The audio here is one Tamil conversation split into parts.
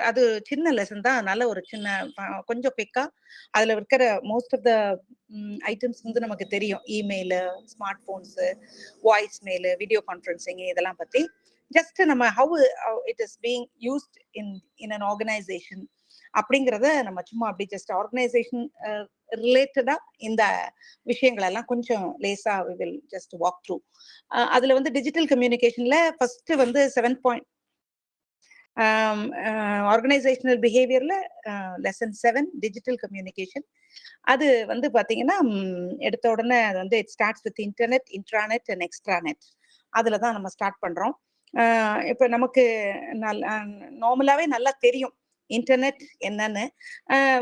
அது சின்ன லெசன் தான். அதனால ஒரு சின்ன கொஞ்சம் குயிக்கா அதுல இருக்கிற மோஸ்ட் ஆஃப் த ஐட்டம்ஸ் வந்து நமக்கு தெரியும். Email, smart bones, voice mail, video conferencing இதெல்லாம் பத்தி ஜஸ்ட் நம்ம how it is being used in an organisation அப்படிங்கிறத நம்ம சும்மா அப்படி ஜஸ்ட் ஆர்கனைசேஷன் ரிலேட்டடா இந்த விஷயங்கள் எல்லாம் கொஞ்சம் லேசா we will just walk through. அதுல வந்து டிஜிட்டல் கம்யூனிகேஷன்ல ஃபர்ஸ்ட் வந்து 7 ஆர்கனைசேஷனல் பிஹேவியர்ல லெசன் 7 டிஜிட்டல் கம்யூனிகேஷன். அது வந்து பாத்தீங்கன்னா எடுத்த உடனே அது வந்து it starts with internet, intranet and extranet. அதுல தான் நம்ம ஸ்டார்ட் பண்றோம். இப்ப நமக்கு நார்மலாவே நல்லா தெரியும் இன்டர்நெட் என்னன்னு.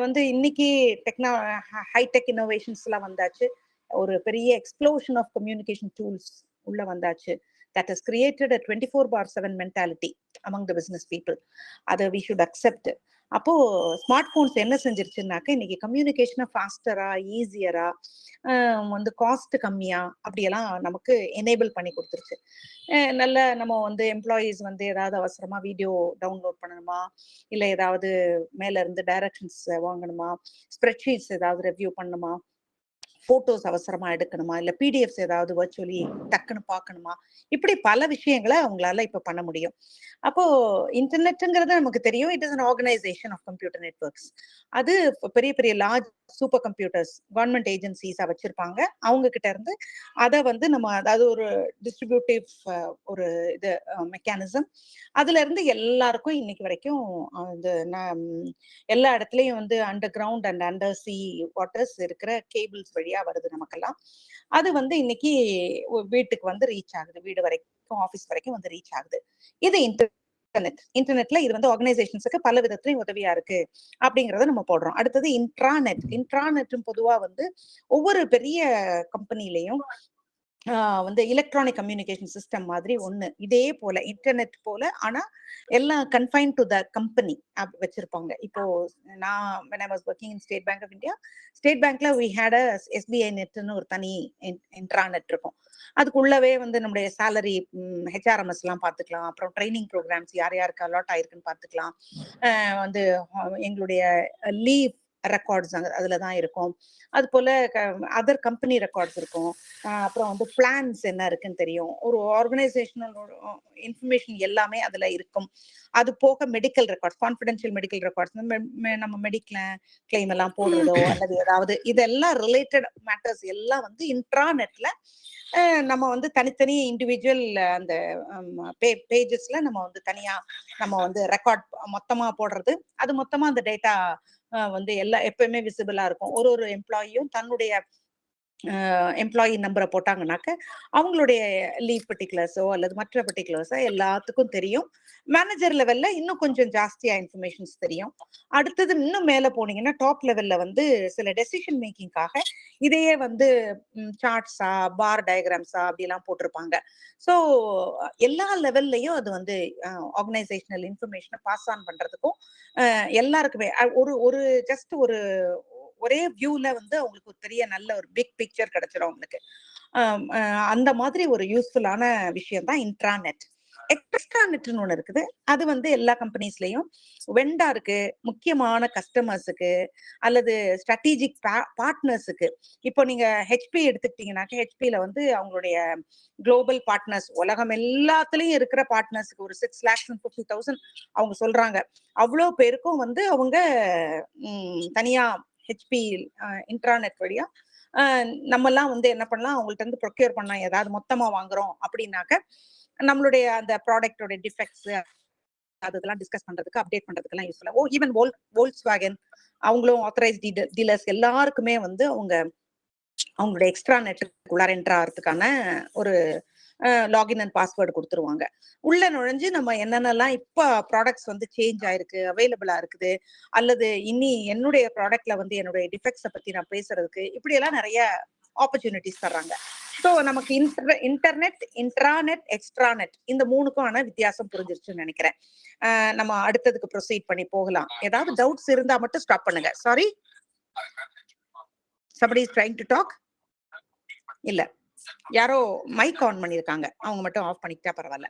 வந்து இன்னைக்கு ஹைடெக் இன்னோவேஷன்ஸ் எல்லாம் வந்தாச்சு. ஒரு பெரிய எக்ஸ்ப்ளோஷன் ஆஃப் கம்யூனிகேஷன் டூல்ஸ் உள்ள வந்தாச்சு. that has created a 24/7 mentality among the business people. அதை we should accept. அப்போ ஸ்மார்ட் போன்ஸ் என்ன செஞ்சிருச்சுன்னாக்க இன்னைக்கு கம்யூனிகேஷனை ஃபாஸ்டரா, ஈஸியரா, வந்து காஸ்ட் கம்மியா அப்படியெல்லாம் நமக்கு எனேபிள் பண்ணி கொடுத்துருச்சு. நல்ல நம்ம வந்து எம்ப்ளாயீஸ் வந்து ஏதாவது அவசரமா வீடியோ டவுன்லோட் பண்ணணுமா, இல்லை ஏதாவது மேல இருந்து டைரக்ஷன்ஸ் வாங்கணுமா, ஸ்ப்ரெட்ஷீட்ஸ் ஏதாவது ரெவ்யூ பண்ணணுமா, போட்டோஸ் அவசரமா எடுக்கணுமா, இல்ல பிடிஎஃப்ஸ் ஏதாவது வர்ச்சுவலி டக்குன்னு பார்க்கணுமா, இப்படி பல விஷயங்களை அவங்களால இப்ப பண்ண முடியும். அப்போ இன்டர்நெட்ங்கிறது நமக்கு தெரியும். It is an organisation of computer networks. அது பெரிய பெரிய லார்ஜ் சூப்பர் கம்ப்யூட்டர்ஸ் கவர்மெண்ட் ஏஜென்சிஸா வச்சிருப்பாங்க. அவங்க கிட்ட இருந்து அதை வந்து நம்ம அதாவது ஒரு டிஸ்ட்ரிபியூட்டிவ் ஒரு இது மெக்கானிசம், அதுல இருந்து எல்லாருக்கும் இன்னைக்கு வரைக்கும் இந்த எல்லா இடத்துலயும் வந்து under ground and under C waters இருக்கிற கேபிள்ஸ் வழியா வருது நமக்கெல்லாம். அது வந்து இன்னைக்கு வீட்டுக்கு வந்து ரீச் ஆகுது, வீடு வரைக்கும் ஆபீஸ் வரைக்கும் வந்து ரீச் ஆகுது. இது இன்டர்நெட்ல இது வந்து ஆர்கனைசேஷன்ஸுக்கு பல விதத்துலயும் உதவியா இருக்கு அப்படிங்கறத நம்ம போடுறோம். அடுத்தது இன்ட்ராநெட்டும் பொதுவா வந்து ஒவ்வொரு பெரிய கம்பெனிலையும் வந்து எலக்ட்ரானிக் கம்யூனிகேஷன் சிஸ்டம் மாதிரி ஒண்ணு இதே போல இன்டர்நெட் போல, ஆனா எல்லாம் கன்ஃபைன் டு த கம்பெனி வச்சிருப்பாங்க. இப்போ நான் when I was working in State Bank of India, state பேங்க்ல we had a SBI நெட்னு ஒரு தனி இன்ட்ராநெட் இருக்கும். அதுக்குள்ளவே வந்து நம்முடைய சேலரி, ஹெச்ஆர்எம்எஸ் எல்லாம் பார்த்துக்கலாம். அப்புறம் ட்ரைனிங் ப்ரோக்ராம்ஸ் யார் யாருக்கு அலாட் ஆயிருக்குன்னு பார்த்துக்கலாம். வந்து எங்களுடைய லீவ் ரெக்கார்ட்ஸ் அதுல தான் இருக்கும். அது போல அதர் கம்பெனி ரெக்கார்ட்ஸ் இருக்கும். அப்புறம் வந்து பிளான்ஸ் என்ன இருக்குன்னு தெரியும். ஒரு ஆர்கனைசேஷனல் இன்ஃபர்மேஷன் எல்லாமே அதுல இருக்கும். அது போக medical records, confidential medical records, நம்ம கிளைம் எல்லாம் போடுறதோ அல்லது ஏதாவது இதெல்லாம் ரிலேட்டட் மேட்டர்ஸ் எல்லாம் வந்து இன்ட்ராநெட்ல நம்ம வந்து தனித்தனி இண்டிவிஜுவல் அந்த பேஜஸ்ல நம்ம வந்து தனியா நம்ம வந்து ரெக்கார்ட் மொத்தமா போடுறது. அது மொத்தமா அந்த டேட்டா வந்து எல்லா எப்பயுமே விசிபிளா இருக்கும். ஒரு எம்ப்ளாயியும் தன்னுடைய எம்ப்ளாயி நம்பரை போட்டாங்கன்னாக்க அவங்களுடைய லீவ் பர்டிகுலர்ஸோ அல்லது மற்ற பர்டிகுலர்ஸோ எல்லாத்துக்கும் தெரியும். மேனேஜர் லெவல்ல இன்னும் கொஞ்சம் ஜாஸ்தியா இன்ஃபர்மேஷன்ஸ் தெரியும். அடுத்தது இன்னும் மேல போனீங்கன்னா டாப் லெவல்ல வந்து சில டெசிஷன் மேக்கிங்காக இதையே வந்து சார்ட்ஸா, பார் டயக்ராம்ஸா அப்படிலாம் போட்டிருப்பாங்க. ஸோ எல்லா லெவல்லையும் அது வந்து ஆர்கனைசேஷனல் இன்ஃபர்மேஷனை பாஸ் ஆன் பண்றதுக்கும் எல்லாருக்குமே ஒரு ஜஸ்ட் ஒரே வியூல வந்து அவங்களுக்கு ஒரு பெரிய நல்ல ஒரு பிக் பிக்சர் கிடைச்சிடும் அவங்களுக்கு. அந்த மாதிரி ஒரு யூஸ்ஃபுல்லான விஷயம் தான் இன்ட்ராநெட். எக்ஸ்ட்ராநெட்னு ஒண்ணு இருக்குது. அது வந்து எல்லா கம்பெனிஸ்லயும் வெண்டாருக்கு, முக்கியமான கஸ்டமர்ஸுக்கு அல்லது ஸ்ட்ராட்டஜிக் பார்ட்னர்ஸுக்கு. இப்போ நீங்க ஹெச்பி எடுத்துக்கிட்டீங்கன்னாக்க ஹெச்பில வந்து அவங்களுடைய குளோபல் பார்ட்னர்ஸ் உலகம் எல்லாத்துலயும் இருக்கிற பார்ட்னர்ஸுக்கு ஒரு 6,50,000 அவங்க சொல்றாங்க. அவ்வளோ பேருக்கும் வந்து அவங்க தனியா ஹெச்பி இன்ட்ராநெட் வழியா நம்ம எல்லாம் வந்து என்ன பண்ணலாம், அவங்கள்ட்ட இருந்து ப்ரொக்யூர் பண்ணலாம். ஏதாவது மொத்தமா வாங்குறோம் அப்படின்னாக்க நம்மளுடைய அந்த ப்ராடக்டோட டிஃபெக்ட்ஸ் அதெல்லாம் டிஸ்கஸ் பண்றதுக்கு, அப்டேட் பண்றதுக்கெல்லாம் யூஸ்ஃபுல்லா. ஈவன் வோல்க்ஸ்வேகன் அவங்களும் ஆத்தரைஸ் டீலர்ஸ் எல்லாருக்குமே வந்து அவங்களுடைய எக்ஸ்ட்ரா நெட்டுக்குள்ளார என்டர் ஆகிறதுக்கான ஒரு லாகின் அண்ட் பாஸ்வேர்டு கொடுத்துருவாங்க. உள்ள நுழைஞ்சு நம்ம என்னென்னலாம் இப்ப ப்ராடக்ட்ஸ் வந்து சேஞ்ச் ஆயிருக்கு, அவைலபிளா இருக்குது, அல்லது இனி என்னுடைய ப்ராடக்ட்ல வந்து என்னுடைய டிஃபெக்ட்ஸை பத்தி நான் பேசுறதுக்கு இப்படியெல்லாம் நிறைய ஆப்பர்ச்சுனிட்டிஸ் தர்றாங்க. ஸோ நமக்கு இன்டர்நெட், இன்ட்ராநெட், எக்ஸ்ட்ராநெட் இந்த மூணுக்கும் வித்தியாசம் புரிஞ்சிருச்சுன்னு நினைக்கிறேன். நம்ம அடுத்ததுக்கு ப்ரொசீட் பண்ணி போகலாம். ஏதாவது டவுட்ஸ் இருந்தா மட்டும் ஸ்டாப் பண்ணுங்க. Sorry, somebody is trying to talk. இல்ல, யாரோ மைக் ஆன் பண்ணிருக்காங்க, அவங்க மட்டும் ஆஃப் பண்ணிக்கிட்டா பரவாயில்ல.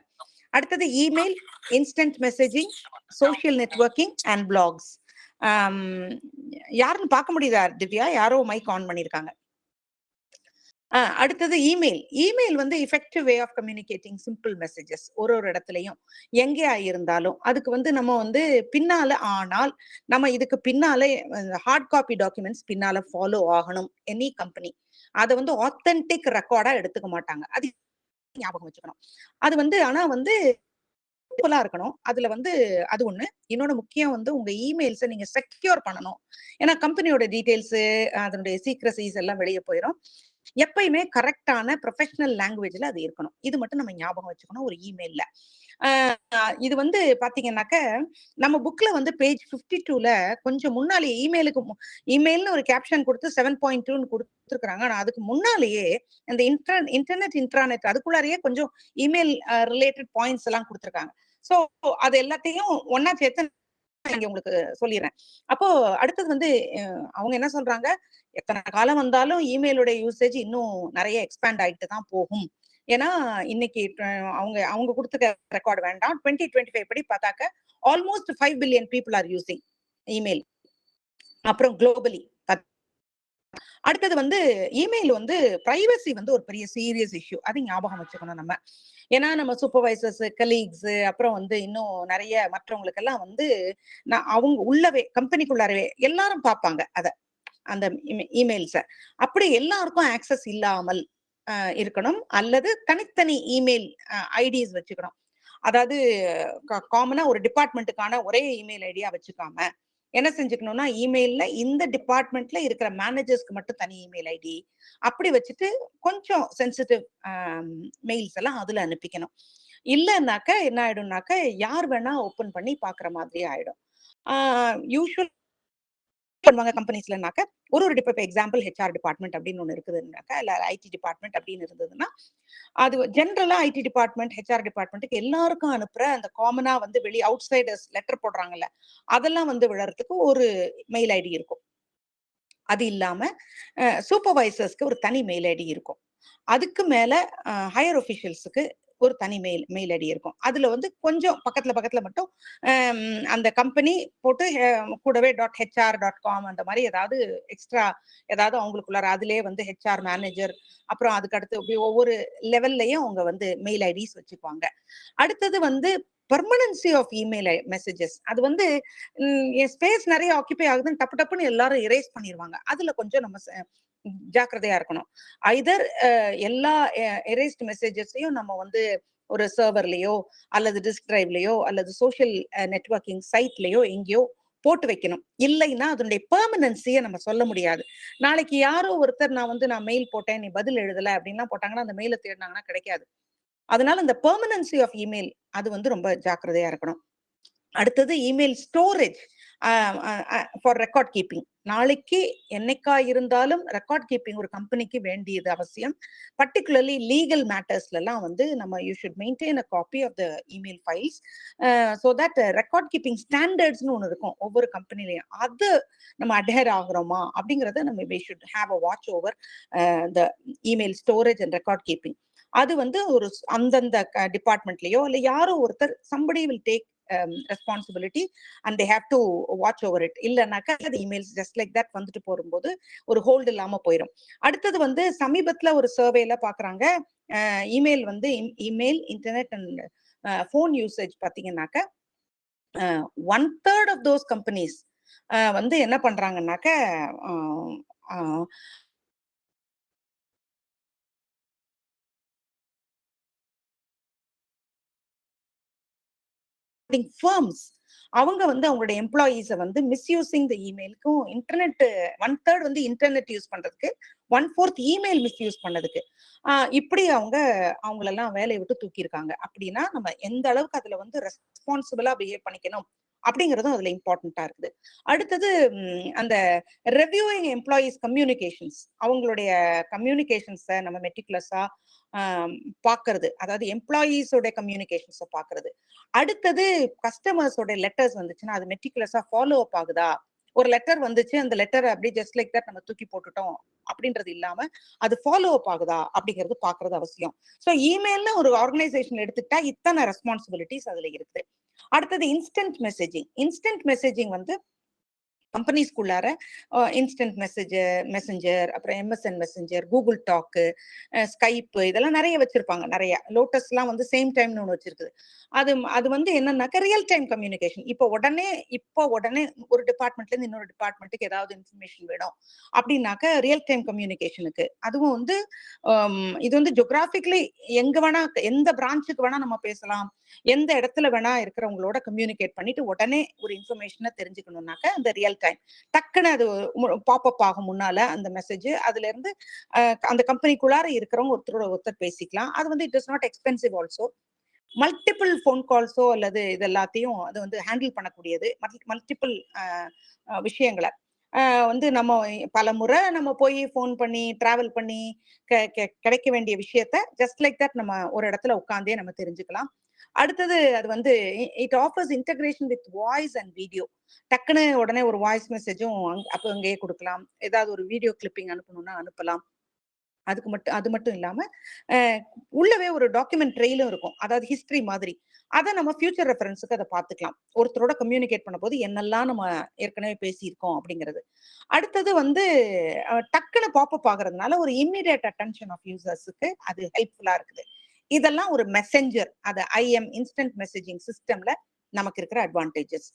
அடுத்தது email, instant messaging, social networking and blogs. யாருன்னு பார்க்க முடியுதா திவ்யா? யாரோ மைக் ஆன் பண்ணிருக்காங்க. அடுத்தது இமெயில். இமெயில் வந்து effective way of communicating simple messages. ஒரு இடத்துலயும் எங்கே இருந்தாலும் அதுக்கு வந்து நம்ம வந்து பின்னால, ஆனால் நம்ம இதுக்கு பின்னால ஹார்ட் காப்பி டாக்குமெண்ட்ஸ் பின்னால ஃபாலோ ஆகணும். எனி கம்பெனி அதை வந்து ஆத்தென்டிக் ரெக்கார்டா எடுத்துக்க மாட்டாங்க. அது ஞாபகம் வச்சுக்கணும். அது வந்து ஆனா வந்து இருக்கணும். அதுல வந்து அது ஒண்ணு. இன்னொன்னு முக்கியம் வந்து உங்க இமெயில்ஸை நீங்க செக்யூர் பண்ணணும். ஏன்னா கம்பெனியோட டீடைல்ஸ், அதனுடைய சீக்ரசிஸ் எல்லாம் வெளியே போயிடும். எப்பயுமே கரெக்டான ப்ரொஃபஷனல் லாங்குவேஜ்ல அது இருக்கணும். இது மட்டும் நம்ம ஞாபகம் வச்சுக்கணும் ஒரு இமெயில்ல. இது வந்து பாத்தீங்கன்னாக்க நம்ம புக்ல வந்து பேஜ் 52ல கொஞ்சம் முன்னாலே இமெயில்னு ஒரு கேப்ஷன் கொடுத்து 7.2 கொடுத்துருக்காங்க. ஆனா அதுக்கு முன்னாலேயே அந்த இன்டர்நெட் இன்ட்ராநெட் அதுக்குள்ளாரையே கொஞ்சம் இமெயில் ரிலேட்டட் பாயிண்ட்ஸ் எல்லாம் கொடுத்துருக்காங்க. சோ அது எல்லாத்தையும் ஒன்னா சேர்த்து இங்க உங்களுக்கு சொல்லிடுறேன். அப்போ அடுத்தது வந்து அவங்க என்ன சொல்றாங்க, எத்தனை காலம் வந்தாலும் இமெயிலுடைய யூசேஜ் இன்னும் நிறைய எக்ஸ்பேண்ட் ஆயிட்டு தான் போகும். ஏன்னா இன்னைக்கு அவங்க அவங்க கொடுத்துக்க ரெக்கார்டு வேண்டாம். 2025 படி பார்த்தாக்க almost 5 billion people are using email. அப்புறம் குளோபலி அடுத்தது வந்து இமெயில் வந்து பிரைவசி வந்து ஒரு பெரிய சீரியஸ் இஷ்யூ. அது ஞாபகம் வச்சுக்கணும் நம்ம. ஏன்னா நம்ம சூப்பர்வைசர்ஸ், கலீக்ஸ், அப்புறம் வந்து இன்னும் நிறைய மற்றவங்களுக்கு எல்லாம் வந்து அவங்க உள்ளவே கம்பெனிக்குள்ளாரவே எல்லாரும் பார்ப்பாங்க அத அந்த இமெயில்ஸ. அப்படி எல்லாருக்கும் ஆக்சஸ் இல்லாமல் இருக்கணும். அல்லது தனித்தனி இமெயில் ஐடிஸ் வச்சுக்கணும். அதாவது காமனா ஒரு டிபார்ட்மெண்ட்டுக்கான ஒரே இமெயில் ஐடியா வச்சுக்காம என்ன செஞ்சுக்கணும்னா இமெயில்ல இந்த டிபார்ட்மெண்ட்ல இருக்கிற மேனேஜர்ஸ்க்கு மட்டும் தனி இமெயில் ஐடி அப்படி வச்சுட்டு கொஞ்சம் சென்சிட்டிவ் மெயில்ஸ் எல்லாம் அதுல அனுப்பிக்கணும். இல்லைன்னாக்க என்ன ஆயிடும்னாக்க யார் வேணா ஓபன் பண்ணி பாக்குற மாதிரி ஆயிடும். யூஸ்வல் பண்ணுவாங்க கம்பெனிஸ்லனாக்க ஒரு எக்ஸாம்பிள் ஹெச்ஆர் டிபார்ட்மெண்ட் அப்படின்னு ஒண்ணு இருக்குதுன்னாக்கா இல்ல ஐடி டிபார்ட்மெண்ட் அப்படின்னு இருந்ததுன்னா அது ஜென்ரலா ஐடி டிபார்ட்மெண்ட், ஹெச்ஆர் டிபார்ட்மெண்ட்டுக்கு எல்லாருக்கும் அனுப்புற அந்த காமனா வந்து வெளியே அவுட் சைடர்ஸ் லெட்டர் போடுறாங்கல்ல அதெல்லாம் வந்து விழறதுக்கு ஒரு மெயில் ஐடி இருக்கும். அது இல்லாம சூப்பர்வைசர்ஸ்க்கு ஒரு தனி மெயில் ஐடி இருக்கும். அதுக்கு மேல ஹையர் ஒபிஷியல்ஸுக்கு ஒரு தனி மெயில் ஐடி இருக்கும். அதுல வந்து கொஞ்சம் பக்கத்துல மட்டும் அந்த கம்பெனி போட்டு கூடவே .hr.com அந்த மாதிரி ஏதாவது எக்ஸ்ட்ரா ஏதாவது அவங்களுக்குள்ளார அதுலயே வந்து ஹெச்ஆர் மேனேஜர் அப்புறம் அதுக்கு அடுத்து ஒவ்வொரு லெவல்லயும் அவங்க வந்து மெயில் ஐடிஸ் வச்சுக்குவாங்க. அடுத்தது வந்து பெர்மனன்சி ஆஃப் இமெயில் மெசேஜஸ். அது வந்து ஸ்பேஸ் நிறைய ஆக்கிபை ஆகுதுன்னு டப்புன்னு எல்லாரும் எரேஸ் பண்ணிடுவாங்க. அதுல கொஞ்சம் நம்ம ஜாக்கிரதையா இருக்கணும். ஐதர் எல்லா எரேஸ்ட் மெசேஜஸையும் நம்ம வந்து ஒரு சர்வர்லயோ அல்லது டிஸ்க் டிரைவ்லயோ அல்லது சோஷியல் நெட்வொர்க்கிங் சைட்லயோ எங்கேயோ போட்டு வைக்கணும். இல்லைன்னா அதனுடைய பெர்மனன்சியை நம்ம சொல்ல முடியாது. நாளைக்கு யாரோ ஒருத்தர் நான் மெயில் போட்டேன் நீ பதில் எழுதல அப்படின்லாம் போட்டாங்கன்னா அந்த மெயில தேடினாங்கன்னா கிடைக்காது. அதனால இந்த பெர்மனன்சி ஆஃப் இமெயில் அது வந்து ரொம்ப ஜாக்கிரதையா இருக்கணும். அடுத்தது email storage for record keeping. நாளைக்கு என்னைக்கா இருந்தாலும் ரெக்கார்ட் கீப்பிங் ஒரு கம்பெனிக்கு வேண்டியது அவசியம். பர்டிகுலர்லி லீகல் மேட்டர்ஸ்ல எல்லாம் வந்து நம்ம you should maintain a copy of the email files so that record keeping ஸ்டாண்டர்ட்ஸ்னு ஒன்று இருக்கும் ஒவ்வொரு கம்பெனிலையும். அது நம்ம அட்ஹேர் ஆகுறோமா அப்படிங்கறத நம்ம we should have a watch over the email storage and record keeping. அது வந்து ஒரு அந்தந்த டிபார்ட்மெண்ட்லயோ இல்ல யாரோ ஒருத்தர் somebody will take responsibility and they have to watch over it. இல்லனாக்கா அது இமெயில்ஸ் ஜஸ்ட் லைக் தட் வந்துட்டு போகும்போது ஒரு ஹோல்ட் இல்லாம போயிடும். அடுத்தது வந்து சமீபத்துல ஒரு சர்வேல பாக்குறாங்க இமெயில் வந்து email internet and phone usage பாத்தீங்கன்னாக்க 1/3 of those companies வந்து என்ன பண்றாங்கன்னாக்க firms அவங்க வந்து அவங்களுடைய எம்ப்ளாயீஸை வந்து மிஸ்யூசிங் த இமெயிலுக்கும் இன்டர்நெட் 1/3 வந்து இன்டர்நெட் யூஸ் பண்றதுக்கு 1/4 இமெயில் மிஸ்யூஸ் பண்ணதுக்கு இப்படி அவங்களெல்லாம் வேலையை விட்டு தூக்கியிருக்காங்க. அப்படின்னா நம்ம எந்த அளவுக்கு அதுல வந்து ரெஸ்பான்சிபிளா பிஹேவ் பண்ணிக்கணும் அப்படிங்கிறதும் அதுல இம்பார்ட்டண்டா இருக்குது. அடுத்தது அந்த ரெவியூயிங் எம்ப்ளாயீஸ் கம்யூனிகேஷன்ஸ் அவங்களுடைய கம்யூனிகேஷன்ஸை நம்ம மெட்டிகுலஸா பாக்குறது, அதாவது எம்ப்ளாயீஸோட கம்யூனிகேஷன்ஸை பாக்குறது. அடுத்தது கஸ்டமர்ஸோட லெட்டர்ஸ் வந்துச்சுன்னா அது மெட்டிகுலஸா ஃபாலோ அப் ஆகுதா. ஒரு லெட்டர் வந்துச்சு அந்த லெட்டர் அப்படியே ஜஸ்ட் லைக் தட் நம்ம தூக்கி போட்டுட்டோம் அப்படின்றது இல்லாம அது ஃபாலோ அப் ஆகுதா அப்படிங்கிறது பாக்குறது அவசியம். ஸோ இமெயில்னு ஒரு ஆர்கனைசேஷன் எடுத்துக்கிட்டா இத்தனை ரெஸ்பான்சிபிலிட்டிஸ் அதுல இருக்குது. அடுத்தது இன்ஸ்டன்ட் மெசேஜிங். இன்ஸ்டன்ட் மெசேஜிங் வந்து கம்பெனிஸ்குள்ளார இன்ஸ்டன்ட் மெசஞ்சர், அப்புறம் MSN messenger, Google talk, Skype, இதெல்லாம் நிறைய வச்சிருப்பாங்க. நிறைய லோட்டஸ்லாம் வந்து சேம் டைம்னு ஒன்று வச்சிருக்குது. அது அது வந்து என்னன்னாக்கா ரியல் டைம் கம்யூனிகேஷன். இப்போ உடனே ஒரு டிபார்ட்மெண்ட்ல இருந்து இன்னொரு டிபார்ட்மெண்ட்டுக்கு ஏதாவது இன்ஃபர்மேஷன் வேணும் அப்படின்னாக்க ரியல் டைம் கம்யூனிகேஷனுக்கு. அதுவும் வந்து இது வந்து ஜியோகிராபிக்கலி எங்க வேணா, எந்த பிரான்ச்சுக்கு வேணா நம்ம பேசலாம், எந்த இடத்துல வேணா இருக்கிறவங்களோட கம்யூனிகேட் பண்ணிட்டு உடனே ஒரு இன்ஃபர்மேஷனை தெரிஞ்சுக்கணும்னாக்க அந்த ரியல் டைம் டக்குன்னு அது பாப்அப் ஆகும் முன்னால அந்த மெசேஜ். அதுல இருந்து அந்த கம்பெனிக்குள்ளார இருக்கிறவங்க ஒருத்தரோட ஒருத்தர் பேசிக்கலாம். அது வந்து it is not expensive also. Multiple phone கால்ஸோ அல்லது இது எல்லாத்தையும் அது வந்து ஹேண்டில் பண்ணக்கூடியது. மல்டிபிள் விஷயங்களை வந்து நம்ம பல முறை நம்ம போய் ஃபோன் பண்ணி டிராவல் பண்ணி கிடைக்க வேண்டிய விஷயத்த ஜஸ்ட் லைக் தட் நம்ம ஒரு இடத்துல உட்காந்தே நம்ம தெரிஞ்சுக்கலாம். அடுத்தது அது வந்து it offers integration with voice and video. டக்குன்னு உடனே ஒரு வாய்ஸ் மெசேஜும் அப்போ அங்கேயே கொடுக்கலாம். ஏதாவது ஒரு வீடியோ கிளிப்பிங் அனுப்பணும்னா அனுப்பலாம். அது மட்டும் இல்லாம உள்ளவே ஒரு டாக்குமெண்ட் ட்ரெயிலும் இருக்கும். அதாவது ஹிஸ்டரி மாதிரி. அதை நம்ம ஃபியூச்சர் ரெஃபரன்ஸுக்கு அதை பார்த்துக்கலாம். ஒருத்தரோட கம்யூனிகேட் பண்ண போது என்னெல்லாம் நம்ம ஏற்கனவே பேசியிருக்கோம் அப்படிங்கிறது. அடுத்தது வந்து டக்குன்னு பாப்அப் ஆகுறதுனால ஒரு இம்மிடியேட் அட்டென்ஷன் ஆஃப் யூசர்ஸுக்கு அது ஹெல்ப்ஃபுல்லா இருக்குது. இதெல்லாம் ஒரு மெசஞ்சர், அது ஐஎம் இன்ஸ்டன்ட் மெசேஜிங் சிஸ்டம்ல நமக்கு இருக்கிற அட்வான்டேஜஸ்.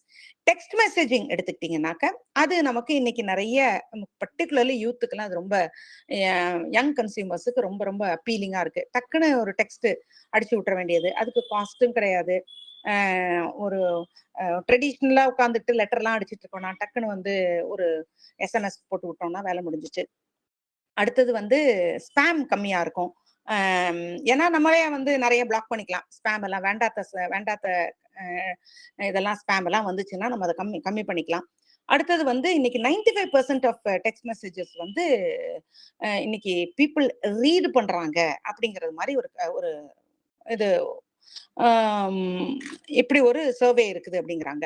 டெக்ஸ்ட் மெசேஜிங் எடுத்துக்கிட்டீங்கன்னாக்க அது நமக்கு இன்னைக்கு நிறைய பர்டிகுலர்லி யூத்துக்கெல்லாம் அது ரொம்ப யங் கன்சியூமர்ஸுக்கு ரொம்ப ரொம்ப அப்பீலிங்கா இருக்கு. டக்குன்னு ஒரு டெக்ஸ்ட் அடிச்சு விட்டுற வேண்டியது, அதுக்கு காஸ்ட்டும் கிடையாது. ஒரு ட்ரெடிஷ்னலா உட்காந்துட்டு லெட்டர்லாம் அடிச்சுட்டு இருக்கோம்னா டக்குன்னு வந்து ஒரு எஸ்எம்எஸ் போட்டு விட்டோம்னா வேலை முடிஞ்சிச்சு. அடுத்தது வந்து ஸ்பேம் கம்மியா இருக்கும். ஏன்னா நம்மளே வந்து நிறைய பிளாக் பண்ணிக்கலாம். ஸ்பேம் எல்லாம் வேண்டாத்த இதெல்லாம் ஸ்பேம் எல்லாம் வந்துச்சுன்னா நம்ம அதை கம்மி பண்ணிக்கலாம். அடுத்தது வந்து இன்னைக்கு 95% ஆஃப் டெக்ஸ்ட் மெசேஜஸ் வந்து இன்னைக்கு பீப்புள் ரீட் பண்றாங்க அப்படிங்கிறது மாதிரி ஒரு இது இப்படி ஒரு சர்வே இருக்குது அப்படிங்கிறாங்க.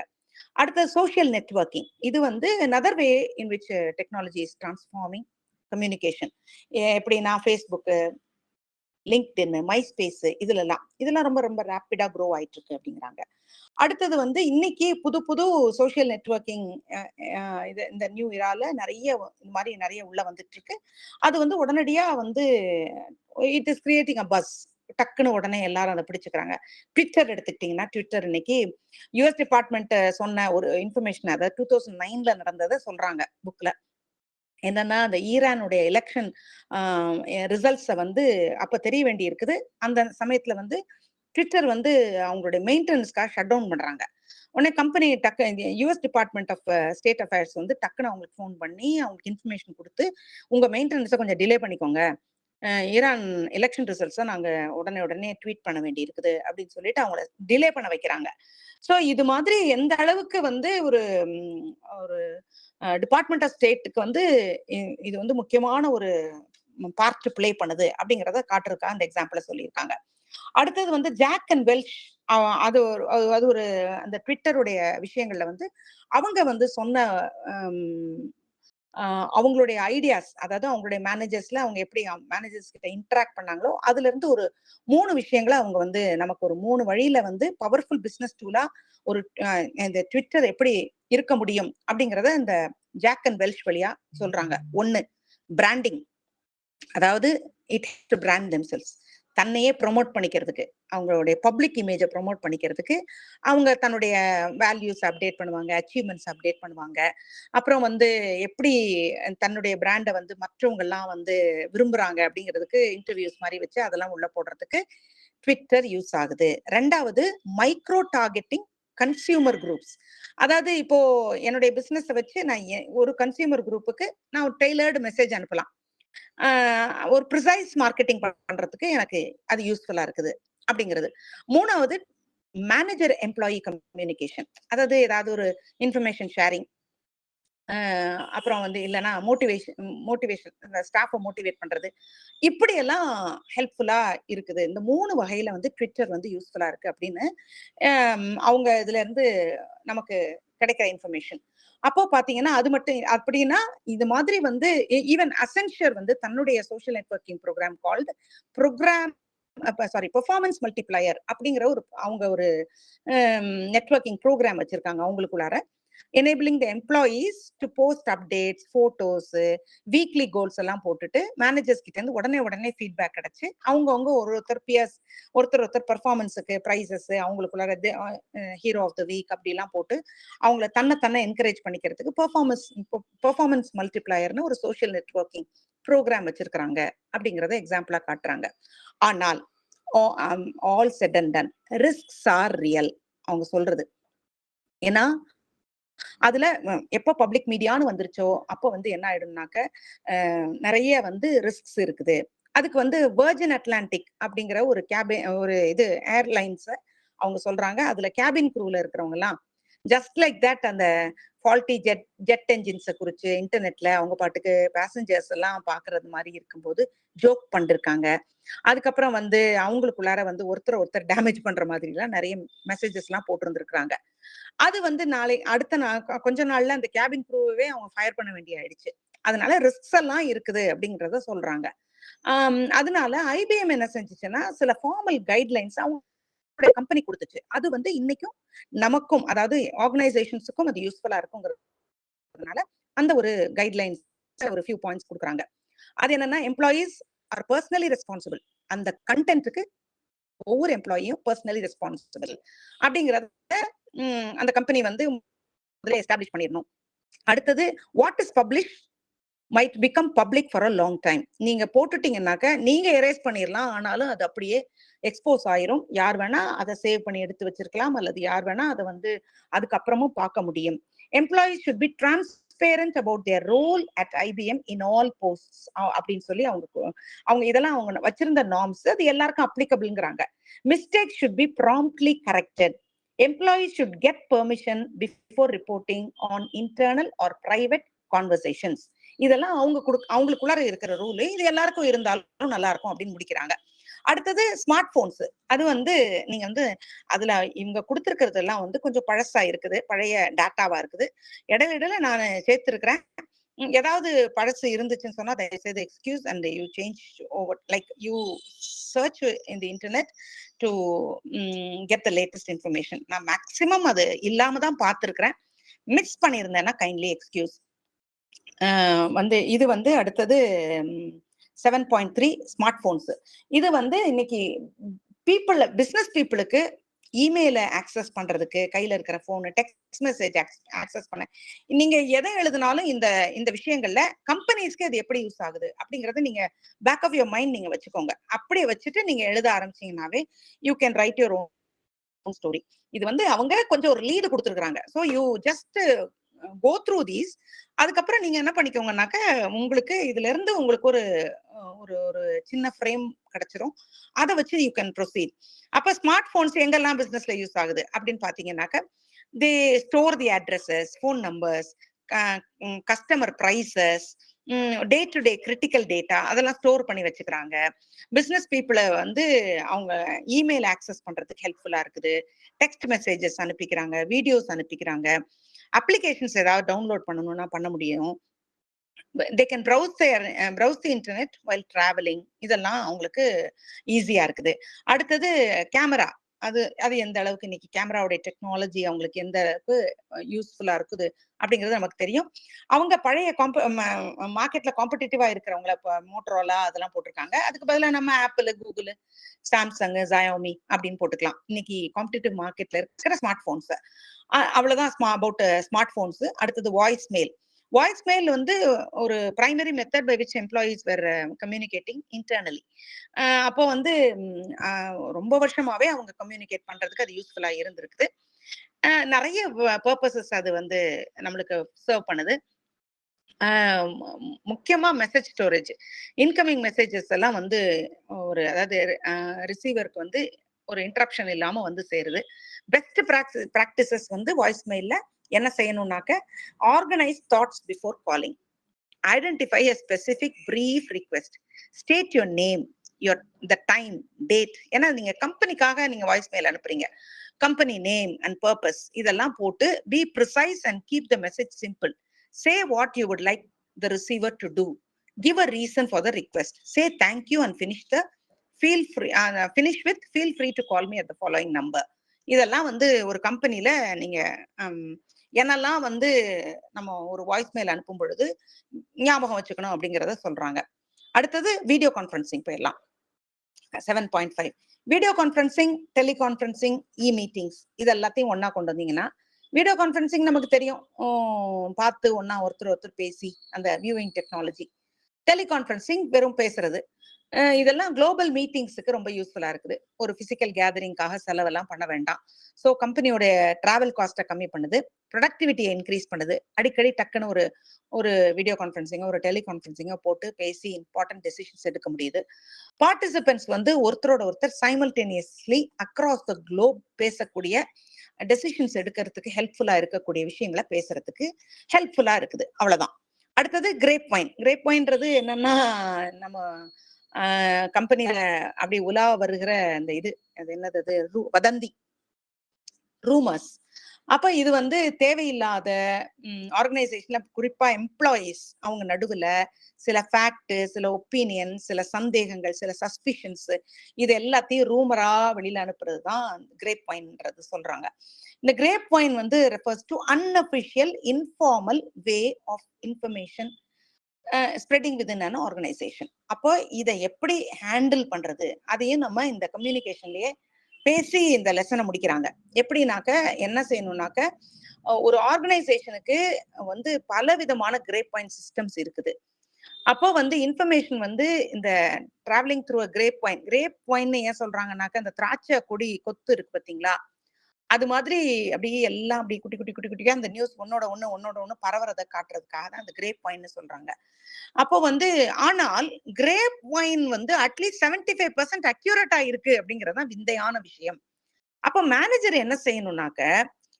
அடுத்தது சோஷியல் நெட்வொர்க்கிங். இது வந்து another way in which technology is transforming communication. எப்படின்னா ஃபேஸ்புக், லிங்க்டின், மைஸ்பேஸ், இதெல்லாம் ரொம்ப ரொம்ப ரேப்பிடா க்ரோ ஆயிட்டு இருக்கு அப்படிங்கிறாங்க. அடுத்தது வந்து இன்னைக்கு புது புது சோஷியல் நெட்வொர்க்கிங் இந்த நியூ இரால இந்த மாதிரி நிறைய உள்ள வந்துட்டு இருக்கு. அது வந்து உடனடியா வந்து it is creating a bus. டக்குன்னு உடனே எல்லாரும் அதை பிடிச்சுக்கிறாங்க. ட்விட்டர் எடுத்துக்கிட்டீங்கன்னா, ட்விட்டர் இன்னைக்கு யுஎஸ் டிபார்ட்மெண்ட் சொன்ன ஒரு இன்ஃபர்மேஷன், அதாவது 2009ல நடந்ததை சொல்றாங்க புக்ல. என்னன்னா அந்த ஈரானுடைய எலெக்ஷன் ரிசல்ட்ஸை வந்து அப்ப தெரிய வேண்டி இருக்குது. அந்த சமயத்துல வந்து ட்விட்டர் வந்து அவங்களுடைய மெயின்டெனன்ஸ்க்காக ஷட் டவுன் பண்றாங்க. உடனே company US department of state affairs வந்து டக்குன்னு அவங்களுக்கு ஃபோன் பண்ணி அவங்களுக்கு இன்ஃபர்மேஷன் கொடுத்து, உங்க மெயின்டெனன்ஸை கொஞ்சம் டிலே பண்ணிக்கோங்க, ஈரான் எலெக்ஷன் ரிசல்ட்ஸை நாங்க உடனே ட்வீட் பண்ண வேண்டி இருக்குது அப்படின்னு சொல்லிட்டு அவங்கள டிலே பண்ண வைக்கிறாங்க. ஸோ இது மாதிரி எந்த அளவுக்கு வந்து ஒரு டிபார்ட்மெண்ட் ஆஃப் ஸ்டேட்டுக்கு வந்து இது வந்து முக்கியமான ஒரு பார்ட் பிளே பண்ணுது அப்படிங்கிறத காட்டுறதுக்காக அந்த எக்ஸாம்பிள சொல்லியிருக்காங்க. அடுத்தது வந்து ஜாக் அண்ட் வெல்ஷ். அது ஒரு அந்த ட்விட்டருடைய விஷயங்கள்ல வந்து அவங்க வந்து சொன்ன அவங்களுடைய ஐடியாஸ், அதாவது அவங்களுடைய மேனேஜர்ஸ்ல அவங்க எப்படி மேனேஜர்ஸ் கிட்ட இன்டராக்ட் பண்ணாங்களோ அதுல இருந்து ஒரு 3 விஷயங்களை அவங்க வந்து நமக்கு ஒரு 3 வழியில வந்து பவர்ஃபுல் பிசினஸ் டூலா ஒரு இந்த ட்விட்டர் எப்படி இருக்க முடியும் அப்படிங்கறத இந்த ஜாக் அண்ட் வெல்ஷ் வழியா சொல்றாங்க. 1, பிராண்டிங். அதாவது இட் டு பிராண்ட் தெம்செல்ஸ். தன்னையே ப்ரொமோட் பண்ணிக்கிறதுக்கு, அவங்களுடைய பப்ளிக் இமேஜை ப்ரொமோட் பண்ணிக்கிறதுக்கு அவங்க தன்னுடைய வேல்யூஸ் அப்டேட் பண்ணுவாங்க, அச்சீவ்மெண்ட்ஸ் அப்டேட் பண்ணுவாங்க. அப்புறம் வந்து எப்படி தன்னுடைய பிராண்டை வந்து மற்றவங்க எல்லாம் வந்து விரும்புறாங்க அப்படிங்கிறதுக்கு இன்டர்வியூஸ் மாதிரி வச்சு அதெல்லாம் உள்ள போடுறதுக்கு ட்விட்டர் யூஸ் ஆகுது. 2வது மைக்ரோ டார்கெட்டிங் கன்சியூமர் குரூப்ஸ். அதாவது இப்போ என்னுடைய பிசினஸை வச்சு நான் ஒரு கன்சியூமர் குரூப்புக்கு நான் ஒரு டெய்லர்டு மெசேஜ் அனுப்பலாம். ஒரு ப்ரிசைஸ் மார்க்கெட்டிங் பண்றதுக்கு எனக்கு அது யூஸ்ஃபுல்லா இருக்குது அப்படிங்கிறது. 3வது மேனேஜர் எம்ப்ளாயி கம்யூனிகேஷன். அதாவது ஏதாவது ஒரு இன்ஃபர்மேஷன் ஷேரிங், அப்புறம் வந்து இல்லைன்னா மோட்டிவேஷன் ஸ்டாஃபை மோட்டிவேட் பண்றது, இப்படி எல்லாம் ஹெல்ப்ஃபுல்லா இருக்குது. இந்த 3 வகையில வந்து ட்விட்டர் வந்து யூஸ்ஃபுல்லா இருக்கு அப்படின்னு அவங்க இதுல இருந்து நமக்கு கிடைக்கிற இன்ஃபர்மேஷன். அப்போ பாத்தீங்கன்னா அது மட்டும் அப்படின்னா இது மாதிரி வந்து ஈவன் அசென்ஷியர் வந்து தன்னுடைய social networking program called program performance multiplier அப்படிங்கிற அவங்க ஒரு நெட்வொர்க்கிங் ப்ரோக்ராம் வச்சிருக்காங்க அவங்களுக்குள்ளார. enabling the employees to post updates, photos, weekly goals எல்லாம் போட்டுட்டு மேனேஜர்ஸ் கிட்ட இருந்து உடனே ஃபீட்பேக் கிடைச்சு அவங்கவுங்க ஒருத்தர் பியர்ஸ் ஒருத்தர் பெர்ஃபார்மன்ஸுக்கு ப்ரைசஸ் அவங்களுக்குள்ள ஹீரோ ஆஃப் த வீக் அப்படி எல்லாம் போட்டு அவங்கள தன்னை என்கரேஜ் பண்ணிக்கிறதுக்கு பெர்ஃபார்மன்ஸ் மல்டிப்ளையர்னு ஒரு சோஷியல் நெட்வொர்க்கிங் ப்ரோக்ராம் வச்சிருக்காங்க அப்படிங்கறத எக்ஸாம்பிளா காட்டுறாங்க. ஆனால் all set and done risks are real அவங்க சொல்றது. ஏன்னா அதுல எப்ப பப்ளிக் மீடியான்னு வந்துருச்சோ அப்போ வந்து என்ன ஆயிடும்னாக்க நிறைய வந்து ரிஸ்க்ஸ் இருக்குது. அதுக்கு வந்து வெர்ஜின் அட்லாண்டிக் அப்படிங்கிற ஒரு இது ஏர்லைன்ஸ் அவங்க சொல்றாங்க. அதுல கேபின் க்ரூல இருக்கிறவங்க எல்லாம் ஜஸ்ட் லைக் தட் அந்த ஃபால்ட்டி ஜெட் என்ஜின்ஸை குறிச்சு இன்டர்நெட்ல அவங்க பாட்டுக்கு பேசஞ்சர்ஸ் எல்லாம் பாக்குறது மாதிரி இருக்கும்போது ஜோக் பண்ணிருக்காங்க. அதுக்கப்புறம் வந்து அவங்களுக்குள்ளார வந்து ஒருத்தர் டேமேஜ் பண்ற மாதிரி எல்லாம் நிறைய மெசேஜஸ் எல்லாம் போட்டிருந்திருக்காங்க. அது வந்து அடுத்த கொஞ்ச நாள்ல அந்த கேபின் க்ரூவே அவங்க ஃபயர் பண்ண வேண்டிய ஆயிடுச்சு. அதனால ரிஸ்க்ஸ் எல்லாம் இருக்குது அப்படிங்கறத சொல்றாங்க. அதனால ஐபிஎம் என்ன செஞ்சுச்சுன்னா சில ஃபார்மல் கைட்லைன்ஸ் அவங்க கம்பெனி கொடுத்துச்சு. அது வந்து இன்னைக்கும் நமக்கும் அதாவது ஆர்கனைசேஷன்ஸுக்கும் அது யூஸ்ஃபுல்லா இருக்குங்கிறதுனால அந்த ஒரு கைட்லைன்ஸ் ஒரு ஃபியூ பாயிண்ட்ஸ் கொடுக்குறாங்க. அது என்னன்னா எம்ப்ளாயீஸ் ஆர் பர்சனலி ரெஸ்பான்சிபிள். அந்த கண்டென்ட்டுக்கு ஒவ்வொரு எம்ப்ளாயியும் பர்சனலி ரெஸ்பான்சிபிள் அப்படிங்கறத அந்த கம்பெனி வந்து முதல்ல எஸ்டாப்ளிஷ் பண்ணிடணும். அடுத்தது what is publish might become public for a long time. நீங்க போட்டுட்டீங்கன்னாக்க நீங்க எரேஸ் பண்ணிடலாம், ஆனாலும் அது அப்படியே எக்ஸ்போஸ் ஆயிரும். யார் வேணா அதை சேவ் பண்ணி எடுத்து வச்சிருக்கலாம், அல்லது யார் வேணா அதை வந்து அதுக்கப்புறமும் பார்க்க முடியும். Employees should be transparent about their role at IBM in all posts அப்படின்னு சொல்லி அவங்க இதெல்லாம் அவங்க வச்சிருந்த நார்ம்ஸ் அது எல்லாருக்கும் அப்ளிகபிள்ங்கிறாங்க. Mistake should be promptly corrected. Employees should get permission before reporting on internal or private conversations. இதெல்லாம் அவங்களுக்குள்ளார இருக்கிற ரூல். இது எல்லாருக்கும் இருந்தாலும் நல்லா இருக்கும் அப்படின்னு முடிக்கிறாங்க. அடுத்தது ஸ்மார்ட் போன்ஸ். அது வந்து நீங்க வந்து அதுல இவங்க கொடுத்திருக்கிறது எல்லாம் வந்து கொஞ்சம் பழசா இருக்குது, பழைய டேட்டாவா இருக்குது. இடையில நான் சேர்த்திருக்கிறேன். ஏதாவது பழசு இருந்துச்சுன்னு சொன்னா தயவுசெய்து excuse and you change over like you search in the internet to get the latest information. நான் மேக்சிமம் அது இல்லாம தான் பார்த்துருக்கிறேன். மிக்ஸ் பண்ணியிருந்தேன்னா கைண்ட்லி எக்ஸ்கியூஸ். வந்து இது வந்து அடுத்தது 7.3 ஸ்மார்ட் போன்ஸ். இது வந்து இன்னைக்கு பிசினஸ் பீப்புளுக்கு இமெயில ஆக்சஸ் பண்றதுக்கு கையில இருக்கிற போனு, டெக்ஸ்ட் மெசேஜ் ஆக்சஸ் பண்ண நீங்க எதை எழுதினாலும் இந்த விஷயங்கள்ல கம்பெனிஸ்க்கு அது எப்படி யூஸ் ஆகுது அப்படிங்கறத நீங்க பேக் ஆஃப் யுவர் மைண்ட் நீங்க வச்சுக்கோங்க. அப்படியே வச்சுட்டு நீங்க எழுத ஆரம்பிச்சீங்கன்னாவே you can write your own story. இது வந்து அவங்க கொஞ்சம் ஒரு லீடு கொடுத்துருக்காங்க. So you just go through these. அதுக்கப்புறம் நீங்க என்ன பண்ணிக்கோங்கன்னாக்க உங்களுக்கு இதுல இருந்து உங்களுக்கு ஒரு ஒரு சின்ன ஃப்ரேம் கிடைச்சிரும். அதை வச்சு யூ கேன் ப்ரொசீட். அப்ப ஸ்மார்ட் போன்ஸ் எங்கெல்லாம் பிசினஸ்ல யூஸ் ஆகுது அப்படின்னு பாத்தீங்கன்னாக்க they store the addresses, phone numbers, customer prices, day to day critical data அதெல்லாம் ஸ்டோர் பண்ணி வச்சுக்கிறாங்க. பிசினஸ் பீப்புளை வந்து அவங்க இமெயில் ஆக்சஸ் பண்றதுக்கு ஹெல்ப்ஃபுல்லா இருக்குது. டெக்ஸ்ட் மெசேஜஸ் அனுப்பிக்கிறாங்க, வீடியோஸ் அனுப்பிக்கிறாங்க, அப்ளிகேஷன்ஸ் ஏதாவது டவுன்லோட் பண்ணணும்னா பண்ண முடியும். they can browse the internet while traveling. இதெல்லாம் அவங்களுக்கு ஈஸியா இருக்குது. அடுத்தது கேமரா. அது எந்த அளவுக்கு இன்னைக்கு கேமராவுடைய டெக்னாலஜி அவங்களுக்கு எந்த அளவுக்கு யூஸ்ஃபுல்லா இருக்குது அப்படிங்கிறது நமக்கு தெரியும். அவங்க பழைய மார்க்கெட்ல காம்படிட்டிவா இருக்கிறவங்கள மோட்டரோலா அதெல்லாம் போட்டிருக்காங்க. அதுக்கு பதிலாக நம்ம ஆப்பிள், கூகுள், சாம்சங், ஜயோமி அப்படின்னு போட்டுக்கலாம். இன்னைக்கு காம்படிட்டிவ் மார்க்கெட்ல இருக்கிற ஸ்மார்ட் போன்ஸ். அவ்வளவுதான் அபவுட் ஸ்மார்ட் போன்ஸ். அடுத்தது வாய்ஸ் மெயில். வாய்ஸ் மெயில் வந்து ஒரு primary method by which employees were communicating internally. அப்போ வந்து ரொம்ப வருஷமாவே அவங்க கம்யூனிகேட் பண்றதுக்கு அது யூஸ்ஃபுல்லா இருந்திருக்குது. நிறைய பர்பசஸ் அது வந்து நம்மளுக்கு சர்வ் பண்ணுது. முக்கியமா மெசேஜ் ஸ்டோரேஜ், இன்கமிங் மெசேஜஸ் எல்லாம் வந்து அதாவது ரிசீவருக்கு வந்து ஒரு இன்டரப்ஷன் இல்லாம வந்து சேருது. பெஸ்ட் பிராக்டிசஸ் வந்து வாய்ஸ் மெயில்ல என்ன செய்யணும்னாக்க organise thoughts before calling, identify a specific brief request, state your name, the time, date. ஏன்னா நீங்க கம்பெனிக்காக நீங்க வாய்ஸ் மெயில் அனுப்புறீங்க. கம்பெனி நேம் அண்ட் பர்பஸ் இதெல்லாம் போட்டு be precise and keep the message simple. Say what you would like the receiver to do. Give a reason for the request. Say thank you and finish with feel free to call me at the following number. இதெல்லாம் வந்து ஒரு கம்பெனில நீங்க என்னெல்லாம் வந்து நம்ம ஒரு வாய்ஸ் மெயில் அனுப்பும் பொழுது ஞாபகம் வச்சுக்கணும் அப்படிங்கிறத சொல்றாங்க. அடுத்தது வீடியோ கான்ஃபரன்சிங் போயிடலாம். 7.5 வீடியோ கான்ஃபரன்சிங், டெலிகான்ஃபரன்சிங், இ மீட்டிங்ஸ் இது எல்லாத்தையும் ஒன்னா கொண்டு வந்தீங்கன்னா, வீடியோ கான்ஃபரன்சிங் நமக்கு தெரியும், பார்த்து ஒன்னா ஒருத்தர் பேசி அந்த வியூவிங் டெக்னாலஜி. டெலிகான்ஃபரன்சிங் வெறும் பேசுறது. இதெல்லாம் குளோபல் மீட்டிங்ஸுக்கு ரொம்ப யூஸ்ஃபுல்லா இருக்குது. ஒரு பிசிக்கல் கேதரிங்காக செலவெல்லாம் பண்ண வேண்டாம். ஸோ கம்பெனியோட டிராவல் காஸ்ட்டை கம்மி பண்ணுது, ப்ரொடக்டிவிட்டியை இன்க்ரீஸ் பண்ணுது. அடிக்கடி டக்குன்னு ஒரு வீடியோ கான்ஃபரன்சிங்கோ ஒரு டெலிகான்ஃபரன்சிங்கோ போட்டு பேசி இம்பார்ட்டன்ட் டெசிஷன்ஸ் எடுக்க முடியுது. பார்ட்டிசிபென்ட்ஸ் வந்து ஒருத்தரோட ஒருத்தர் சைமல்டேனியஸ்லி அக்ராஸ் த குளோப் பேசக்கூடிய டெசிஷன்ஸ் எடுக்கிறதுக்கு ஹெல்ப்ஃபுல்லா இருக்கக்கூடிய விஷயங்களை பேசுறதுக்கு ஹெல்ப்ஃபுல்லா இருக்குது. அவ்வளவுதான். அடுத்தது கிரேப் வைன். கிரேப் வைன்றது என்னன்னா, நம்ம கம்பெனில அப்படி உலா வருகிற அந்த இது அது என்னது, அது வதந்தி, ரூமர்ஸ். அப்ப இது வந்து தேவையில்லாத ஆர்கனைசேஷன்ல குறிப்பா எம்ப்ளாயீஸ் அவங்க நடுவுல சில ஃபேக்ட், சில ஒப்பீனியன், சில சந்தேகங்கள், சில சஸ்பிஷன்ஸ் இது எல்லாத்தையும் ரூமரா வெளியில அனுப்புறது தான் கிரேப் வைன்ன்றது சொல்றாங்க. இந்த கிரேப் வைன் வந்து refers to unofficial informal way of information spreading within an organisation. அப்போ இதை எப்படி ஹேண்டில் பண்றது அதையும் நம்ம இந்த கம்யூனிகேஷன்லயே பேசி இந்த லெசனை முடிக்கிறாங்க. எப்படின்னாக்க என்ன செய்யணும்னாக்க, ஒரு ஆர்கனைசேஷனுக்கு வந்து பல விதமான கிரேப் வைன் சிஸ்டம்ஸ் இருக்குது. அப்போ வந்து இன்ஃபர்மேஷன் வந்து இந்த டிராவலிங் த்ரூ கிரேப் வைன் ஏன் சொல்றாங்கன்னாக்க, இந்த திராட்சை கொடி கொத்து இருக்கு பாத்தீங்களா, அது மாதிரி அப்படியே எல்லாம் அப்படி குட்டி குட்டி குட்டி குட்டியா அந்த நியூஸ் ஒன்னோட ஒண்ணு பரவறதை காட்டுறதுக்காக தான் அந்த கிரேப் வைன்னு சொல்றாங்க. அப்போ வந்து ஆனால் கிரேப் வைன் வந்து அட்லீஸ்ட் 75% அக்யூரேட்டா இருக்கு அப்படிங்கறது தான் விந்தையான விஷயம். அப்போ மேனேஜர் என்ன செய்யணும்னாக்க,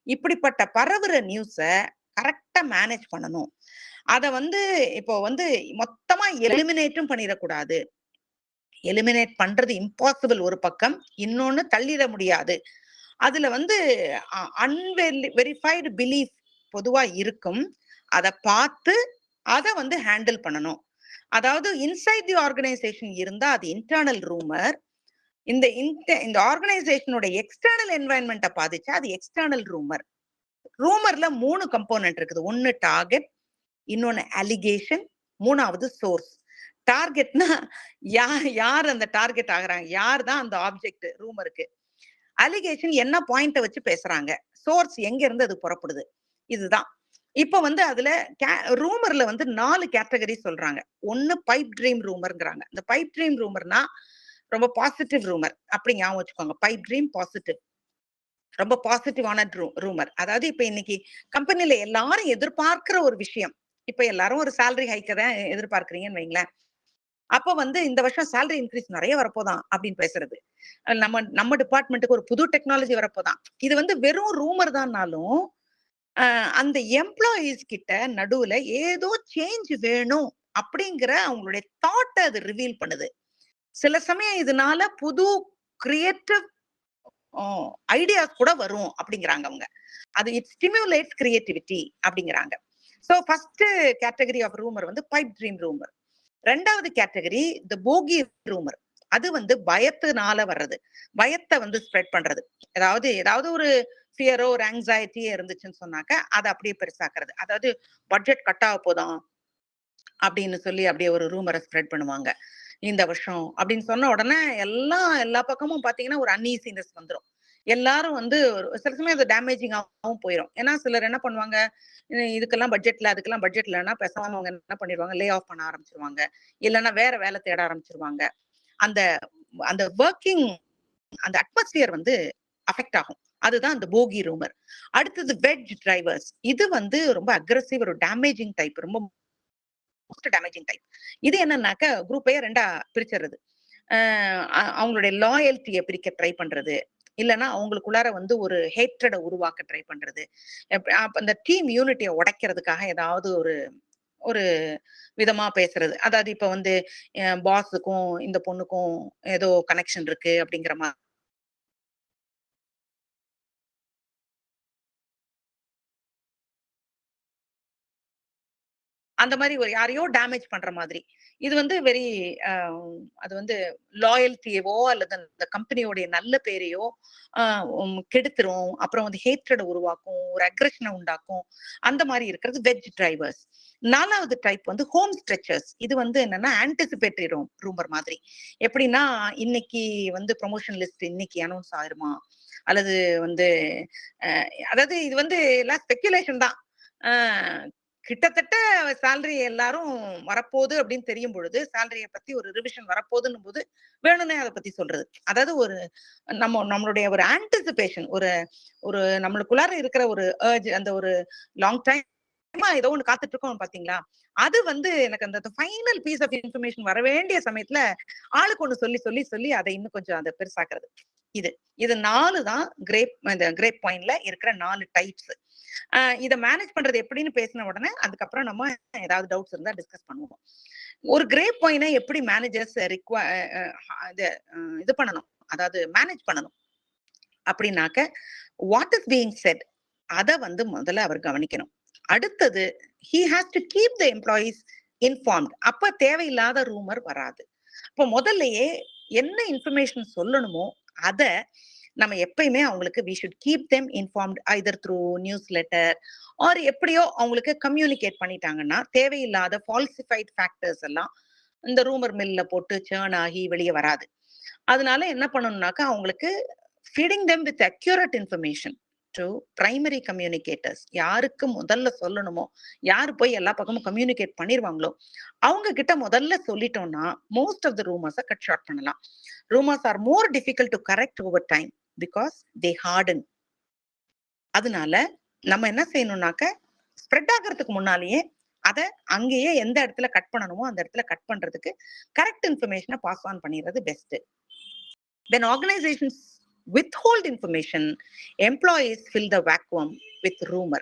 இப்படிப்பட்ட பரவுற நியூஸ கரெக்டா மேனேஜ் பண்ணணும். அத வந்து இப்போ வந்து மொத்தமா எலிமினேட்டும் பண்ணிடக்கூடாது. எலிமினேட் பண்றது இம்பாசிபிள் ஒரு பக்கம், இன்னொன்னு தள்ளிட முடியாது. அதுல வந்து வெரிஃபைடு பிலீஃப் பொதுவா இருக்கும். அதை பார்த்து அதை வந்து ஹேண்டில் பண்ணணும். அதாவது இன்சைட் தி ஆர்கனைசேஷன் இருந்தா அது இன்டர்னல் ரூமர். இந்த ஆர்கனைசேஷனோட எக்ஸ்டர்னல் என்வாயன்மெண்ட்டை பாதிச்சா அது எக்ஸ்டர்னல் ரூமர். ரூமர்ல 3 கம்போனன்ட் இருக்குது. ஒன்னு டார்கெட், இன்னொன்னு அலிகேஷன், மூணாவது சோர்ஸ். டார்கெட்னா யார் அந்த டார்கெட் ஆகுறாங்க, யார் தான் அந்த ஆப்ஜெக்ட் ரூமருக்கு. அலிகேஷன் என்ன பாயிண்ட வச்சு பேசுறாங்க, சோர்ஸ் எங்க இருந்து அது புறப்படுது, இதுதான். இப்ப வந்து அதுல ரூமர்ல வந்து 4 கேட்டகரி சொல்றாங்க. ஒன்னு பைப் ட்ரீம் ரூமர்ங்கிறாங்க. இந்த பைப் ட்ரீம் ரூமர்னா ரொம்ப பாசிட்டிவ் ரூமர் அப்படி ஞாபகம் வச்சுக்கோங்க. பைப் ட்ரீம் பாசிட்டிவ், ரொம்ப பாசிட்டிவான ரூமர். அதாவது இப்ப இன்னைக்கு கம்பெனில எல்லாரும் எதிர்பார்க்கிற ஒரு விஷயம், இப்ப எல்லாரும் ஒரு சேலரி ஹைக்க தான் எதிர்பார்க்கறீங்கன்னு வைங்களேன். அப்ப வந்து இந்த வருஷம் சேலரி இன்க்ரீஸ் நிறைய வரப்போதான் அப்படின்னு பேசுறது. நம்ம டிபார்ட்மெண்ட்டுக்கு ஒரு புது டெக்னாலஜி வரப்போதான். இது வந்து வெறும் ரூமர் தான்னாலும் அந்த எம்ப்ளாயீஸ் கிட்ட நடுவுல ஏதோ சேஞ்ச் வேணும் அப்படிங்கிற அவங்களுடைய தாட்டை அது ரிவீல் பண்ணுது. சில சமயம் இதனால புது கிரியேட்டிவ் ஐடியாஸ் கூட வரும் அப்படிங்கிறாங்க அவங்க. அது இட் ஸ்டிமுலேட்ஸ் கிரியேட்டிவிட்டி அப்படிங்கிறாங்க. So first category of rumour வந்து பைப் ட்ரீம் ரூமர். ரெண்டாவது கேட்டகரி த போகி ரூமர். அது வந்து பயத்தினால வர்றது, பயத்தை வந்து ஸ்ப்ரெட் பண்றது. ஏதாவது ஒரு ஃபியரோ ஒரு ஆங்ஸைட்டியோ இருந்துச்சுன்னு சொன்னாக்க அதை அப்படியே பெருசாக்குறது. அதாவது பட்ஜெட் கட் ஆக போதும் அப்படின்னு சொல்லி அப்படியே ஒரு ரூமரை ஸ்ப்ரெட் பண்ணுவாங்க இந்த வருஷம் அப்படின்னு சொன்ன உடனே எல்லா பக்கமும் பாத்தீங்கன்னா ஒரு அன்ஈசினஸ் வந்துடும். எல்லாரும் வந்து சில சமயம் அது டேமேஜிங்காகவும் போயிடும். ஏன்னா சிலர் என்ன பண்ணுவாங்க, இதுக்கெல்லாம் அதுக்கெல்லாம் பட்ஜெட் இல்லைன்னா பேசாம அவங்க என்ன பண்ணிடுவாங்க, லே ஆஃப் பண்ண ஆரம்பிச்சிருவாங்க, இல்லைன்னா வேற வேலை தேட ஆரம்பிச்சிருவாங்க. அந்த அந்த ஒர்க்கிங் அந்த அட்மாஸ்பியர் வந்து அஃபெக்ட் ஆகும். அதுதான் அந்த போகி ரூமர். அடுத்தது வெட்ஜ் டிரைவர்ஸ். இது வந்து ரொம்ப அக்ரெசிவ், ஒரு டேமேஜிங் டைப், ரொம்ப டேமேஜிங் டைப். இது என்னன்னாக்க குரூப்பையே ரெண்டா பிரிச்சுறது. அவங்களுடைய லாயல்ட்டியை பிரிக்க ட்ரை பண்றது, இல்லைன்னா அவங்களுக்குள்ளார வந்து ஒரு ஹேட்ரடை உருவாக்க ட்ரை பண்றது. அந்த டீம் யூனிட்டியை உடைக்கிறதுக்காக ஏதாவது ஒரு விதமா பேசுறது. அதாவது இப்ப வந்து பாஸுக்கும் இந்த பொண்ணுக்கும் ஏதோ கனெக்ஷன் இருக்கு அப்படிங்கிற மாதிரி அந்த மாதிரி ஒரு யாரையோ டேமேஜ் பண்ற மாதிரி. இது வந்து வெரி அது வந்து லாயல்ட்டியவோ அல்லது அந்த கம்பெனியோடைய நல்ல பேரையோ கெடுத்துரும். அப்புறம் வந்து ஹேட்ரட உருவாக்கும், ஒரு அக்ரஷனை உண்டாக்கும். அந்த மாதிரி இருக்கிறது வெஜ் டிரைவர்ஸ். 4வது டைப் வந்து ஹோம் ஸ்ட்ரெச்சர்ஸ். இது வந்து என்னன்னா ஆன்டிசிபேட்டரி ரூமர் மாதிரி. எப்படின்னா இன்னைக்கு வந்து ப்ரொமோஷன் லிஸ்ட் இன்னைக்கு அனௌன்ஸ் ஆயிருமா, அல்லது வந்து அதாவது இது வந்து எல்லாம் ஸ்பெக்குலேஷன் தான். கிட்டத்தட்ட சேலரி எல்லாரும் வரப்போகுது அப்படின்னு தெரியும் பொழுது, சேலரிய பத்தி ஒரு ரிவிஷன் வரப்போகுதுன்னும் போது வேணும்னே அதை பத்தி சொல்றது. அதாவது ஒரு நம்மளுடைய ஒரு ஆன்டிசிபேஷன், ஒரு ஒரு நம்மளுக்குள்ளார இருக்கிற ஒரு அர்ஜ், அந்த ஒரு லாங் டைமா ஏதோ ஒண்ணு காத்துட்டு இருக்கோம் பாத்தீங்களா, அது வந்து எனக்கு அந்த ஃபைனல் பீஸ் ஆஃப் இன்ஃபர்மேஷன் வர வேண்டிய சமயத்துல ஆளுக்கு ஒண்ணு சொல்லி சொல்லி சொல்லி அதை இன்னும் கொஞ்சம் அதை பெருசாக்குறது. இது இது 4 தான் இந்த கிரேப் பாயிண்ட்ல இருக்கிற 4 டைப்ஸ். இத மேனேஜ் பண்றது எப்படின்னு பேசின உடனே அதுக்கப்புறம் நம்ம ஏதாவது டவுட்ஸ் இருந்தா டிஸ்கஸ் பண்ணுவோம். ஒரு கிரேப் பாயிண்ட எப்படி மேனேஜர்ஸ் இது பண்ணணும், அதாவது மேனேஜ் பண்ணணும் அப்படின்னாக்க, வாட் இஸ் பீயிங் செட் அத வந்து முதல்ல அவர் கவனிக்கணும். அடுத்தது he has to keep the employees informed. அப்ப தேவையில்லாத ரூமர் வராது. அப்ப முதல்லயே என்ன இன்ஃபர்மேஷன் சொல்லணுமோ அத நம்ம எப்பயுமே அவங்களுக்கு we should keep them informed either through newsletter or எப்படியோ அவங்களுக்கு கம்யூனிகேட் பண்ணிட்டாங்கன்னா தேவையில்லாத ஃபால்சிஃபைட் ஃபேக்டர்ஸ் எல்லாம் இந்த ரூமர் மில்ல போட்டு சேர்ன் ஆகி வெளியே வராது. அதனால என்ன பண்ணணும்னாக்கா அவங்களுக்கு feeding them with accurate information to primary communicators. யாருக்கு முதல்ல சொல்லணுமோ, யாரு போய் எல்லா பக்கமும் கம்யூனிகேட் பண்ணிருவாங்களோ அவங்க கிட்ட முதல்ல சொல்லிட்டோம்னா most of the rumors cut short பண்ணலாம். Rumors are more difficult to correct over time because they harden. அதனால நம்ம என்ன செய்யணும்னாக்க ஸ்ப்ரெட் ஆகிறதுக்கு முன்னாலேயே அத அங்கேயே எந்த இடத்துல கட் பண்ணணுமோ அந்த இடத்துல கட் பண்றதுக்கு கரெக்ட் இன்ஃபர்மேஷனை பாஸ் ஆன் பண்ணிடுறது best. When organizations withhold information, employees fill the vacuum with rumor.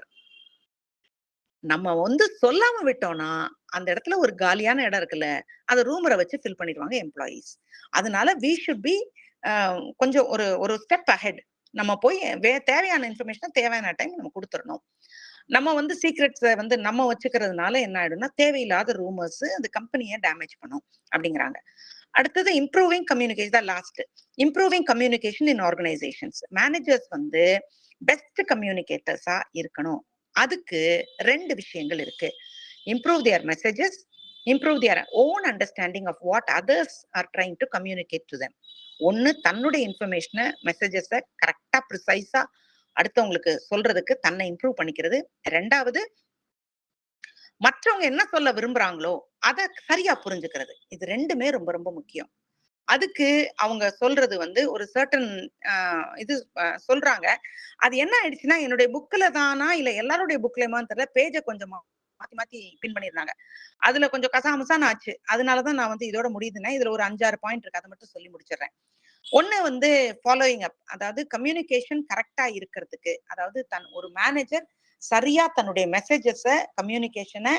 நம்ம வந்து சொல்லாம விட்டோம்னா அந்த இடத்துல ஒரு காலியான இடம் இருக்குல்ல, அந்த ரூமரை வச்சு ஃபில் பண்ணிடுவாங்க எம்ப்ளாயீஸ். அதனால we should be கொஞ்சம் ஒரு ஒரு ஸ்டெப் அஹெட். நம்ம போய் தேவையான இன்ஃபர்மேஷனை தேவையான டைம் நம்ம கொடுத்துடணும். நம்ம வந்து சீக்ரெட்ஸை வந்து நம்ம வச்சுக்கிறதுனால என்ன ஆயிடும்னா தேவையில்லாத ரூமர்ஸ் அந்த கம்பெனியை டேமேஜ் பண்ணும் அப்படிங்கிறாங்க. அடுத்தது இம்ப்ரூவிங் கம்யூனிகேஷன் தான் last. Improving communication in organisations. Managers வந்து பெஸ்ட் கம்யூனிகேட்டர்ஸா இருக்கணும். அதுக்கு 2 விஷயங்கள் இருக்கு. Improve their messages, improve their own understanding of what others are trying to communicate to them. ஒன்னு தன்னுடைய இன்ஃபர்மேஷனை மெசேஜஸை கரெக்டா ப்ரிசைஸா அடுத்தவங்களுக்கு சொல்றதுக்கு தன்னை இம்ப்ரூவ் பண்ணிக்கிறது. 2வது மற்றவங்க என்ன சொல்ல விரும்புறாங்களோ அதை சரியா புரிஞ்சுக்கிறது. இது 2மே ரொம்ப ரொம்ப முக்கியம். அதுக்கு அவங்க சொல்றது வந்து ஒரு சர்டன் இது சொல்றாங்க. அது என்ன ஆயிடுச்சுன்னா என்னுடைய புக்ல தானா இல்ல எல்லாருடைய புக்லயுமான்னு தெரியல, பேஜை கொஞ்சம் மாத்தி மாத்தி பின் பண்ணிருந்தாங்க. அதுல கொஞ்சம் கசாமசான்னு ஆச்சு. அதனாலதான் நான் வந்து இதோட முடியுதுன்னா இதுல ஒரு 5-6 பாயிண்ட் இருக்கு, அதை மட்டும் சொல்லி முடிச்சிடுறேன். ஒண்ணு வந்து ஃபாலோயிங் அப், அதாவது கம்யூனிகேஷன் கரெக்டா இருக்கிறதுக்கு, அதாவது ஒரு மேனேஜர் சரியா தன்னுடைய மெசேஜஸ கம்யூனிகேஷனை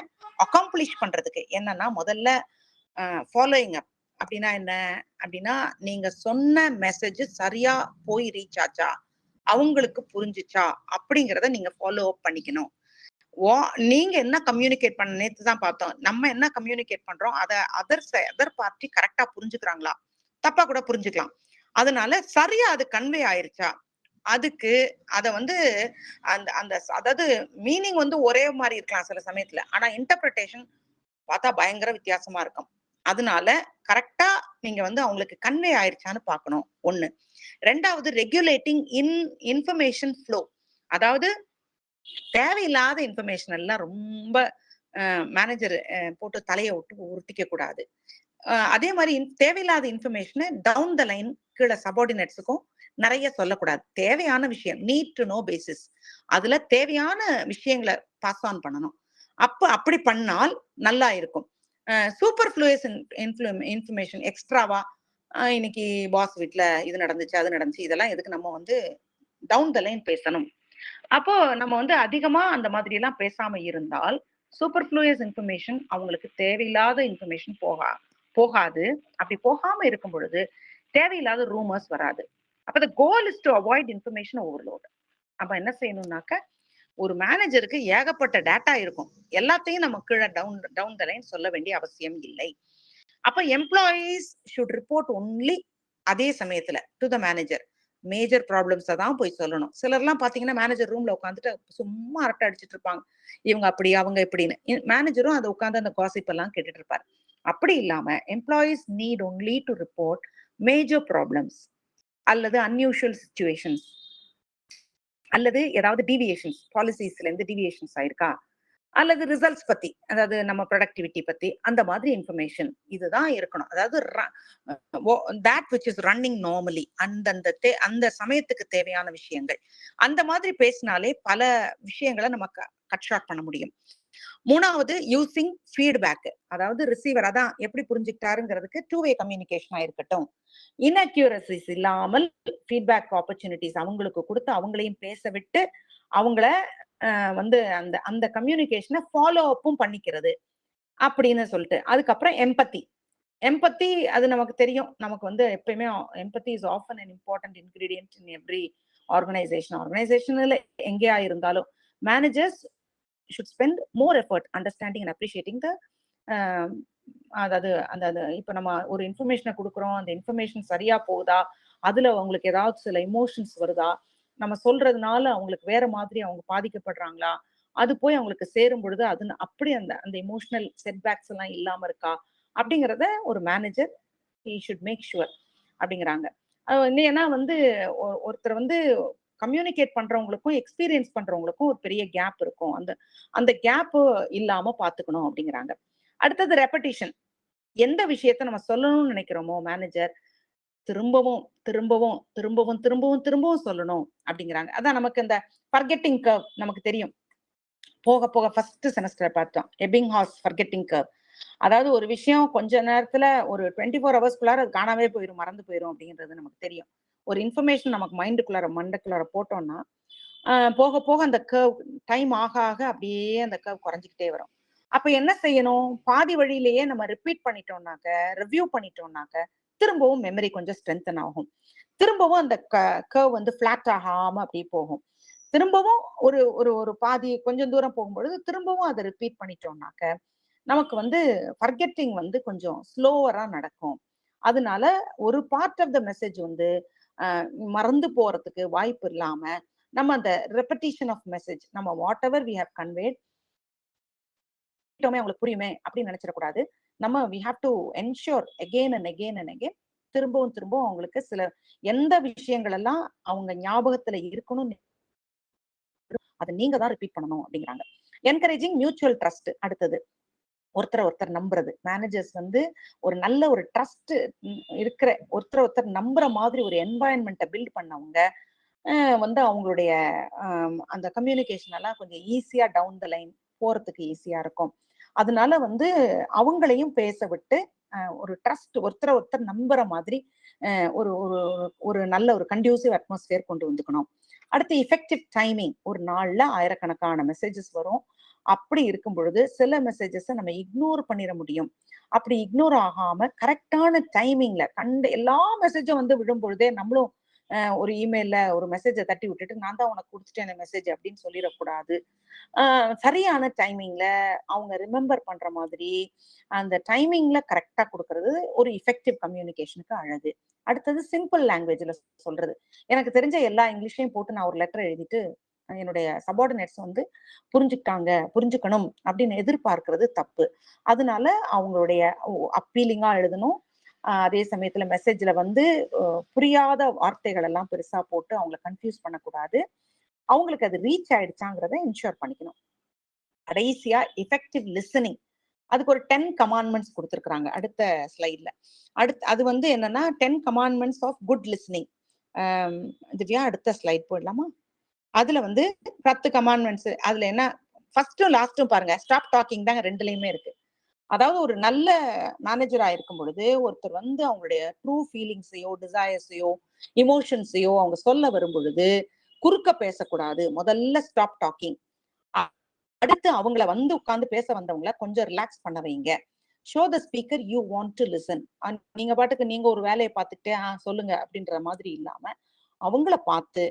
அகாம்ப்ளிஷ் பண்றதுக்கு என்னன்னா முதல்ல ஃபாலோயிங் அப் அப்படின்னா என்ன அப்படின்னா, நீங்க சொன்ன மெசேஜ் சரியா போய் ரீச் ஆச்சா, அவங்களுக்கு புரிஞ்சுச்சா அப்படிங்கிறத நீங்க ஃபாலோ அப் பண்ணிக்கணும். நீங்க என்ன கம்யூனிகேட் பண்ண நேத்து தான் பார்த்தோம், நம்ம என்ன கம்யூனிகேட் பண்றோம் அதை அதர் பார்ட்டி கரெக்டா புரிஞ்சுக்கிறாங்களா, தப்பா கூட புரிஞ்சுக்கலாம். அதனால சரியா அது கன்வே ஆயிருச்சா, அதுக்கு அத வந்து அந்த அந்த அதாவது மீனிங் வந்து ஒரே மாதிரி இருக்கலாம் சில சமயத்துல, ஆனா இன்டர்பிரிட்டேஷன் பார்த்தா பயங்கர வித்தியாசமா இருக்கும். அதனால கரெக்டா நீங்க வந்து அவங்களுக்கு கன்வே ஆயிருச்சான்னு பார்க்கணும். 1. 2வது ரெகுலேட்டிங் இன்ஃபர்மேஷன் ஃப்ளோ. அதாவது தேவையில்லாத இன்ஃபர்மேஷன் எல்லாம் ரொம்ப மேனேஜர் போட்டு தலையை விட்டு உருட்டிக்க கூடாது. அதே மாதிரி தேவையில்லாத இன்ஃபர்மேஷனை டவுன் த லைன் கீழே சபார்டினேட்ஸுக்கும் நிறைய சொல்லக்கூடாது. தேவையான விஷயம் நீட் டு நோ பேசிஸ், அதுல தேவையான விஷயங்களை பாஸ் ஆன் பண்ணணும். அப்படி பண்ணால் நல்லா இருக்கும். சூப்பர் ஃப்ளூயஸ் இன்ஃபர்மேஷன் எக்ஸ்ட்ராவா இன்னைக்கு பாஸ் வீட்ல இது நடந்துச்சு அது நடந்துச்சு இதெல்லாம் எதுக்கு நம்ம வந்து டவுன் த லைன் பேசணும். அப்போ நம்ம வந்து அதிகமா அந்த மாதிரி எல்லாம் பேசாம இருந்தால் சூப்பர் ஃப்ளூயஸ் இன்ஃபர்மேஷன் அவங்களுக்கு தேவையில்லாத இன்ஃபர்மேஷன் போகாது. அப்படி போகாம இருக்கும் பொழுது தேவையில்லாத ரூமர்ஸ் வராது. அப்ப the goal is to avoid information overload. அப்ப என்ன செய்யணும்னாக்க ஒரு மேனேஜருக்கு ஏகப்பட்ட டேட்டா இருக்கும். எல்லாத்தையும் நம்ம கீழே டவுன் த லைன் சொல்ல வேண்டிய அவசியம் இல்லை. அப்ப எம்ப்ளாயீஸ் ஷுட் ரிப்போர்ட் ஒன்லி அதே சமயத்துல டு த மேனேஜர். மேஜர் ப்ராப்ளம்ஸை தான் போய் சொல்லணும். சிலர்லாம் பாத்தீங்கன்னா மேனேஜர் ரூம்ல உட்காந்துட்டு சும்மா அரட்டை அடிச்சுட்டு இருப்பாங்க. இவங்க அப்படி அவங்க இப்படின்னு. மேனேஜரும் அதை உட்காந்து அந்த காசிப் எல்லாம் கேட்டுட்டு இருப்பாரு. அப்படி இல்லாம employees NEET only to report major problems அல்லது அன்யூஷுவல் சிச்சுவேஷன்ஸ் அல்லது ஏதாவது டீவியேஷன்ஸ், பாலிசிஸ்ல இருந்து டீவியேஷன்ஸ் ஆயிருக்கா, அல்லது ரிசல்ட்ஸ் பத்தி, அதாவது நம்ம ப்ரொடக்டிவிட்டி பத்தி, அந்த மாதிரி இன்ஃபர்மேஷன் இதுதான் இருக்கணும். அதாவது that which is running normally, அந்த சமயத்துக்கு தேவையான விஷயங்கள் அந்த மாதிரி பேசினாலே பல விஷயங்களை நம்ம கட் ஷார்ட் பண்ண முடியும். மூணாவது யூசிங் ஃபீட்பேக், அதாவது ரிசீவர் அதான் எப்படி புரிஞ்சுக்கிட்டாருங்கிறதுக்கு டூ வே கம்யூனிகேஷனா இருக்கட்டும். இன்அக்யூரசிஸ் இல்லாமல் ஃபீட்பேக் ஆப்பர்ச்சுனிட்டிஸ் அவங்களுக்கு கொடுத்து அவங்களையும் பேச விட்டு அவங்கள வந்து அந்த அந்த கம்யூனிகேஷனை ஃபாலோ அப்பும் பண்ணிக்கிறது அப்படின்னு சொல்லிட்டு. அதுக்கப்புறம் எம்பத்தி அது நமக்கு தெரியும். நமக்கு வந்து எப்பயுமே empathy is often an important ingredient in every ஆர்கனைசேஷன்ல எங்கேயா இருந்தாலும் managers should spend more effort understanding and appreciating the அதாவது அந்த இப்ப நம்ம ஒரு இன்ஃபர்மேஷனை கொடுக்குறோம், அந்த இன்ஃபர்மேஷன் சரியா போகுதா, அதுல அவங்களுக்கு ஏதாவது சில இமோஷன்ஸ் வருதா, நம்ம சொல்றதுனால அவங்களுக்கு வேற மாதிரி அவங்க பாதிக்கப்படுறாங்களா, அது போய் அவங்களுக்கு சேரும் பொழுது அது அப்படி அந்த அந்த இமோஷனல் செட்பேக்ஸ் எல்லாம் இல்லாம இருக்கா அப்படிங்கிறத ஒரு manager he should make sure அப்படிங்கிறாங்க. ஏன்னா வந்து ஒருத்தர் வந்து கம்யூனிகேட் பண்றவங்களுக்கும் எக்ஸ்பீரியன்ஸ் பண்றவங்களுக்கும் ஒரு பெரிய கேப் இருக்கும். அந்த அந்த கேப் இல்லாம பாத்துக்கணும் அப்படிங்கிறாங்க. அடுத்தது ரெப்படிஷன். எந்த விஷயத்த நம்ம சொல்லணும்னு நினைக்கிறோமோ மேனேஜர் திரும்பவும் திரும்பவும் திரும்பவும் திரும்பவும் திரும்பவும் சொல்லணும் அப்படிங்கிறாங்க. அதான் நமக்கு இந்த ஃபர்கெட்டிங் கர்வ் நமக்கு தெரியும். போக போக ஃபர்ஸ்ட் செமஸ்டர் பார்த்தோம், எபிங்ஹாஸ் ஃபர்கெட்டிங் கர்வ். அதாவது ஒரு விஷயம் கொஞ்ச நேரத்துல ஒரு 24 ஹவர்ஸ்க்குள்ளார அது காணாமே போயிடும், மறந்து போயிடும் அப்படிங்கிறது நமக்கு தெரியும். ஒரு இன்ஃபர்மேஷன் நமக்கு மண்டக்குள்ளார போட்டோம்னா போக போக அந்த கர்வ் டைம் ஆக ஆக அப்படியே அந்த கர்வ் குறைஞ்சிக்கிட்டே வரும். அப்ப என்ன செய்யணும், பாதி வழியிலேயே நம்ம ரிப்பீட் பண்ணிட்டோம்னாக்க, ரிவ்யூ பண்ணிட்டோம்னாக்க திரும்பவும் மெமரி கொஞ்சம் ஸ்ட்ரென்தன் ஆகும். திரும்பவும் அந்த கர்வ் வந்து பிளாட் ஆகாம அப்படியே போகும். திரும்பவும் ஒரு ஒரு ஒரு பாதி கொஞ்சம் தூரம் போகும்பொழுது திரும்பவும் அதை ரிப்பீட் பண்ணிட்டோம்னாக்க நமக்கு வந்து ஃபர்கெட்டிங் வந்து கொஞ்சம் ஸ்லோவரா நடக்கும். அதனால ஒரு பார்ட் ஆஃப் த மெசேஜ் வந்து மறந்து போறதுக்கு வாய்ப்பு இல்லாம நம்ம அந்த ரெப்படிஷன் ஆஃப் மெசேஜ் நம்ம whatever we have conveyed அவங்களுக்கு புரியுமே அப்படின்னு நினைச்சிடக்கூடாது. நம்ம we have to ensure again and again and again திரும்பவும் திரும்பவும் அவங்களுக்கு சில எந்த விஷயங்கள் எல்லாம் அவங்க ஞாபகத்துல இருக்கணும் அதை நீங்க தான் ரிப்பீட் பண்ணணும் அப்படிங்கிறாங்க. Encouraging mutual trust. அடுத்தது ஒருத்தர் நம்புறது. மேனேஜர்ஸ் வந்து ஒரு நல்ல ஒரு ட்ரஸ்ட் இருக்கிற ஒருத்தர் நம்புற மாதிரி ஒரு என்வாயன்மெண்ட்டை பில்ட் பண்ணவங்க வந்து அவங்களுடைய அந்த கம்யூனிகேஷன் எல்லாம் கொஞ்சம் ஈஸியா டவுன் த லைன் போறதுக்கு ஈஸியா இருக்கும். அதனால வந்து அவங்களையும் பேச விட்டு ஒரு ட்ரஸ்ட் ஒருத்தர் நம்புற மாதிரி ஒரு ஒரு ஒரு நல்ல ஒரு கண்டியூசிவ் அட்மாஸ்பியர் கொண்டு வந்துக்கணும். அடுத்து எஃபெக்டிவ் டைமிங். ஒரு நாள்ல ஆயிரக்கணக்கான மெசேஜஸ் வரும். அப்படி இருக்கும் பொழுது சில மெசேஜஸை நம்ம இக்னோர் பண்ணிட முடியும். அப்படி இக்னோர் ஆகாம கரெக்டான டைமிங்ல எல்லா மெசேஜும் வந்து விடும் பொழுதே நம்மளும் ஒரு இமெயில்ல ஒரு மெசேஜை தட்டி விட்டுட்டு நான் தான் உனக்கு கொடுத்துட்டேன் அந்த மெசேஜ் அப்படின்னு சொல்லிடக்கூடாது. சரியான டைமிங்ல அவங்க ரிமெம்பர் பண்ற மாதிரி அந்த டைமிங்ல கரெக்டா கொடுக்கறது ஒரு எஃபெக்டிவ் கம்யூனிகேஷனுக்கு அழகு. அடுத்தது சிம்பிள் லாங்குவேஜ்ல சொல்றது. எனக்கு தெரிஞ்ச எல்லா இங்கிலீஷ்லயும் போட்டு நான் ஒரு லெட்டர் எழுதிட்டு என்னுடைய சபார்டினேட்ஸ் வந்து புரிஞ்சுக்கணும் அப்படின்னு எதிர்பார்க்கிறது தப்பு. அதனால அவங்களுடைய அப்பீலிங்கா எழுதணும். அதே சமயத்துல மெசேஜ்ல வந்து புரியாத வார்த்தைகள் எல்லாம் பெருசா போட்டு அவங்களை கன்ஃபியூஸ் பண்ணக்கூடாது. அவங்களுக்கு அது ரீச் ஆயிடுச்சாங்கிறத என்ஷூர் பண்ணிக்கணும். கடைசியா எஃபெக்டிவ் லிசனிங். அதுக்கு ஒரு 10 கமாண்ட்மெண்ட்ஸ் கொடுத்துருக்காங்க அடுத்த ஸ்லைட்ல. அது வந்து என்னன்னா 10 commandments of good listening. Divya அடுத்த ஸ்லைட் போயிடலாமா? அதுல வந்து 10 கமாண்ட்மெண்ட்ஸ். அதுல என்ன ஃபர்ஸ்டும் லாஸ்டும் பாருங்க, ஸ்டாப் டாக்கிங் தாங்க ரெண்டுலயுமே இருக்கு. அதாவது ஒரு நல்ல மேனேஜரா இருக்கும் பொழுது ஒருத்தர் வந்து அவங்களுடைய ட்ரூ ஃபீலிங்ஸையோ டிசைர்ஸையோ இமோஷன்ஸையோ அவங்க சொல்ல வரும் பொழுது குறுக்க பேசக்கூடாது. முதல்ல ஸ்டாப் டாக்கிங். அடுத்து அவங்கள வந்து உட்கார்ந்து பேச வந்தவங்கள கொஞ்சம் ரிலாக்ஸ் பண்ண வைங்க. Show the speaker you want to listen. நீங்க பாட்டுக்கு நீங்க ஒரு வேலையை பார்த்துட்டு சொல்லுங்க அப்படின்ற மாதிரி இல்லாம அவங்கள பார்த்து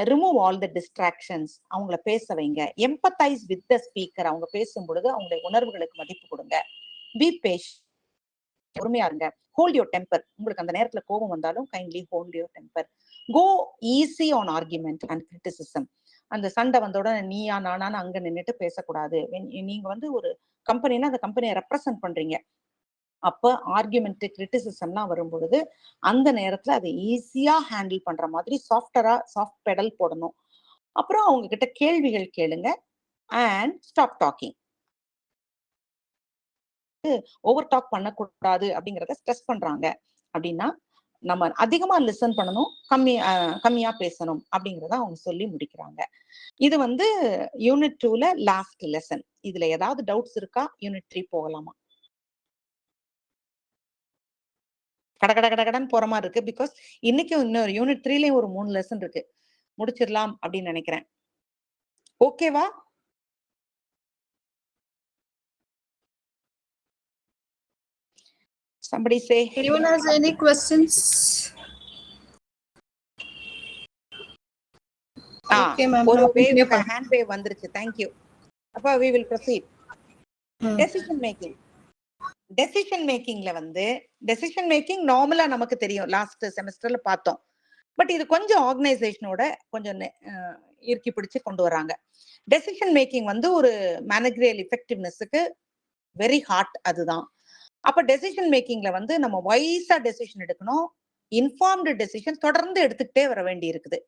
ரிமூவ் ஆல் த டிஸ்ட்ராக்ஷன்ஸ், அவங்கள பேச வைங்க. எம்பத்தைஸ் வித் த ஸ்பீக்கர், அவங்க பேசும் பொழுது அவங்களுடைய உணர்வுகளுக்கு மதிப்பு கொடுங்க. பி பேஷ், பொறுமையா இருங்க. ஹோல்ட் யோர் டெம்பர், உங்களுக்கு அந்த நேரத்துல கோபம் வந்தாலும் kindly hold your temper. Go easy on argument and criticism. அந்த சண்டை வந்தோட நீயா நானான்னு அங்க நின்றுட்டு பேசக்கூடாது. நீங்க வந்து ஒரு கம்பெனினா அந்த கம்பெனியை ரெப்ரசன்ட் பண்றீங்க. அப்ப ஆர்குமெண்ட் கிரிட்டிசிசம்லாம் வரும் பொழுது அந்த நேரத்துல அதை ஈஸியா ஹேண்டில் பண்ற மாதிரி சாஃப்ட் பெடல் போடணும். அப்புறம் அவங்க கிட்ட கேள்விகள் கேளுங்க. And stop talking. Over talk பண்ணக்கூடாது அப்படிங்கறத ஸ்ட்ரெஸ் பண்றாங்க அப்படின்னா நம்ம அதிகமா லிசன் பண்ணணும், கம்மியா பேசணும் அப்படிங்கறத அவங்க சொல்லி முடிக்கிறாங்க. இது வந்து யூனிட் 2ல லாஸ்ட் லெசன். இதுல ஏதாவது டவுட்ஸ் இருக்கா? யூனிட் 3 போகலாமா? கடகடன்னு போற மாதிரி இருக்கு. பிகாஸ் இன்னைக்கும் இன்னொரு யூனிட் 3லயும் ஒரு 3 லெசன் இருக்கு. முடிச்சிடலாம் அப்படின்னு நினைக்கிறேன். ஓகேவா? Somebody say. Anyone has any questions? Okay, ma'am. ஒரு hand wave வந்துருச்சு. Thank you. அப்ப we will proceed. டெசிஷன் மேக்கிங்ல வந்து டெசிஷன் மேக்கிங் நார்மலா நமக்கு தெரியும், லாஸ்ட் செமஸ்டர்ல பார்த்தோம். பட் இது கொஞ்சம் ஆர்கனைசேஷனோட கொஞ்சம் இறுக்கி பிடிச்சு கொண்டு வராங்க. டெசிஷன் மேக்கிங் வந்து ஒரு மேனேஜரியல் எஃபெக்டிவ்னஸுக்கு வெரி ஹார்ட். அதுதான். அப்ப டெசிஷன் மேக்கிங்ல வந்து நம்ம வைஸா டெசிஷன் எடுக்கணும். இன்ஃபார்ம்டு டெசிஷன் தொடர்ந்து எடுத்துக்கிட்டே வர வேண்டி இருக்குது.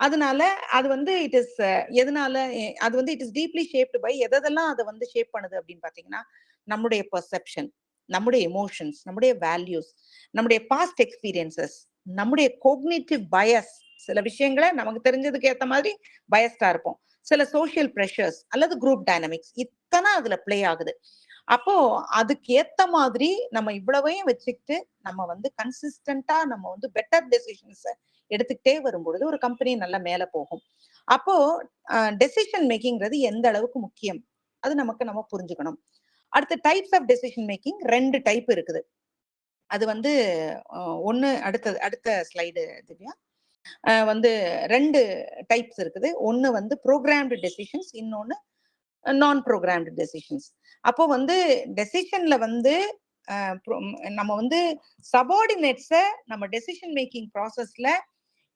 அதனால அது வந்து இட் இஸ் எதனால அது வந்து it is deeply shaped by எதெல்லாம் அதை வந்து ஷேப் பண்ணுது அப்படின்னு பாத்தீங்கன்னா, நம்முடைய பெர்செப்ஷன், நம்முடைய எமோஷன்ஸ், நம்முடைய வேல்யூஸ், நம்முடைய பாஸ்ட் எக்ஸ்பீரியன்சஸ், நம்முடைய கோக்னிட்டிவ் பயஸ். சில விஷயங்களை நமக்கு தெரிஞ்சதுக்கு ஏற்ற மாதிரி பயஸ்டா இருப்போம். சில சோசியல் ப்ரெஷர்ஸ் அல்லது குரூப் டைனமிக்ஸ் இத்தனை அதுல பிளே ஆகுது. அப்போ அதுக்கு ஏத்த மாதிரி நம்ம இவ்வளவையும் வச்சுக்கிட்டு நம்ம வந்து கன்சிஸ்டன்டா நம்ம வந்து பெட்டர் டெசிஷன்ஸ் எடுத்துக்கிட்டே வரும்பொழுது ஒரு கம்பெனி நல்லா மேல போகும். அப்போ டெசிஷன் மேக்கிங்கிறது எந்த அளவுக்கு முக்கியம் அது நம்ம புரிஞ்சுக்கணும். அடுத்த types of decision making 2 type இருக்குது. அது வந்து ஒன்னு அடுத்த ஸ்லைடு திவ்யா. வந்து 2 டைப்ஸ் இருக்குது. ஒன்னு வந்து ப்ரோக்ராம்டு டெசிஷன்ஸ், இன்னொன்னு நான் ப்ரோக்ராம்டு டெசிஷன்ஸ். அப்போ வந்து டெசிஷன்ல வந்து நம்ம வந்து சபார்டினேட்ஸ நம்ம டெசிஷன் மேக்கிங் ப்ராசஸ்ல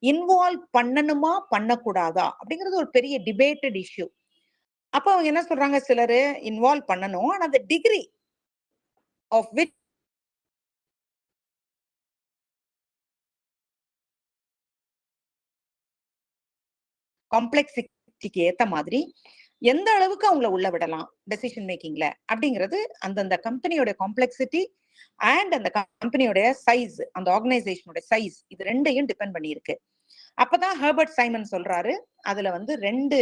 இன்வால்வ் பண்ணணுமா பண்ணக்கூடாதா அப்படிங்கிறது ஒரு பெரிய டிபேட்டட் இஷ்யூ. அப்போ அவங்க என்ன சொல்றாங்க, சிலரு இன்வால்வ் பண்ணணும், ஆனா அந்த டிகிரி ஆஃப் விச் காம்ப்ளெக்சிட்டிக்கு ஏத்த மாதிரி எந்த அளவுக்கு அவங்கள உள்ள விடலாம் டெசிஷன் மேக்கிங்ல அப்படிங்கிறது அந்தந்த கம்பெனியோட காம்ப்ளெக்சிட்டி அண்ட் அந்த கம்பெனியோட சைஸ், அந்த ஆர்கனைசேஷனோட சைஸ், இது 2ஐயும் டிபெண்ட் பண்ணியிருக்கு. அப்பதான் ஹெர்பர்ட் சைமன் சொல்றாரு, அதுல வந்து 2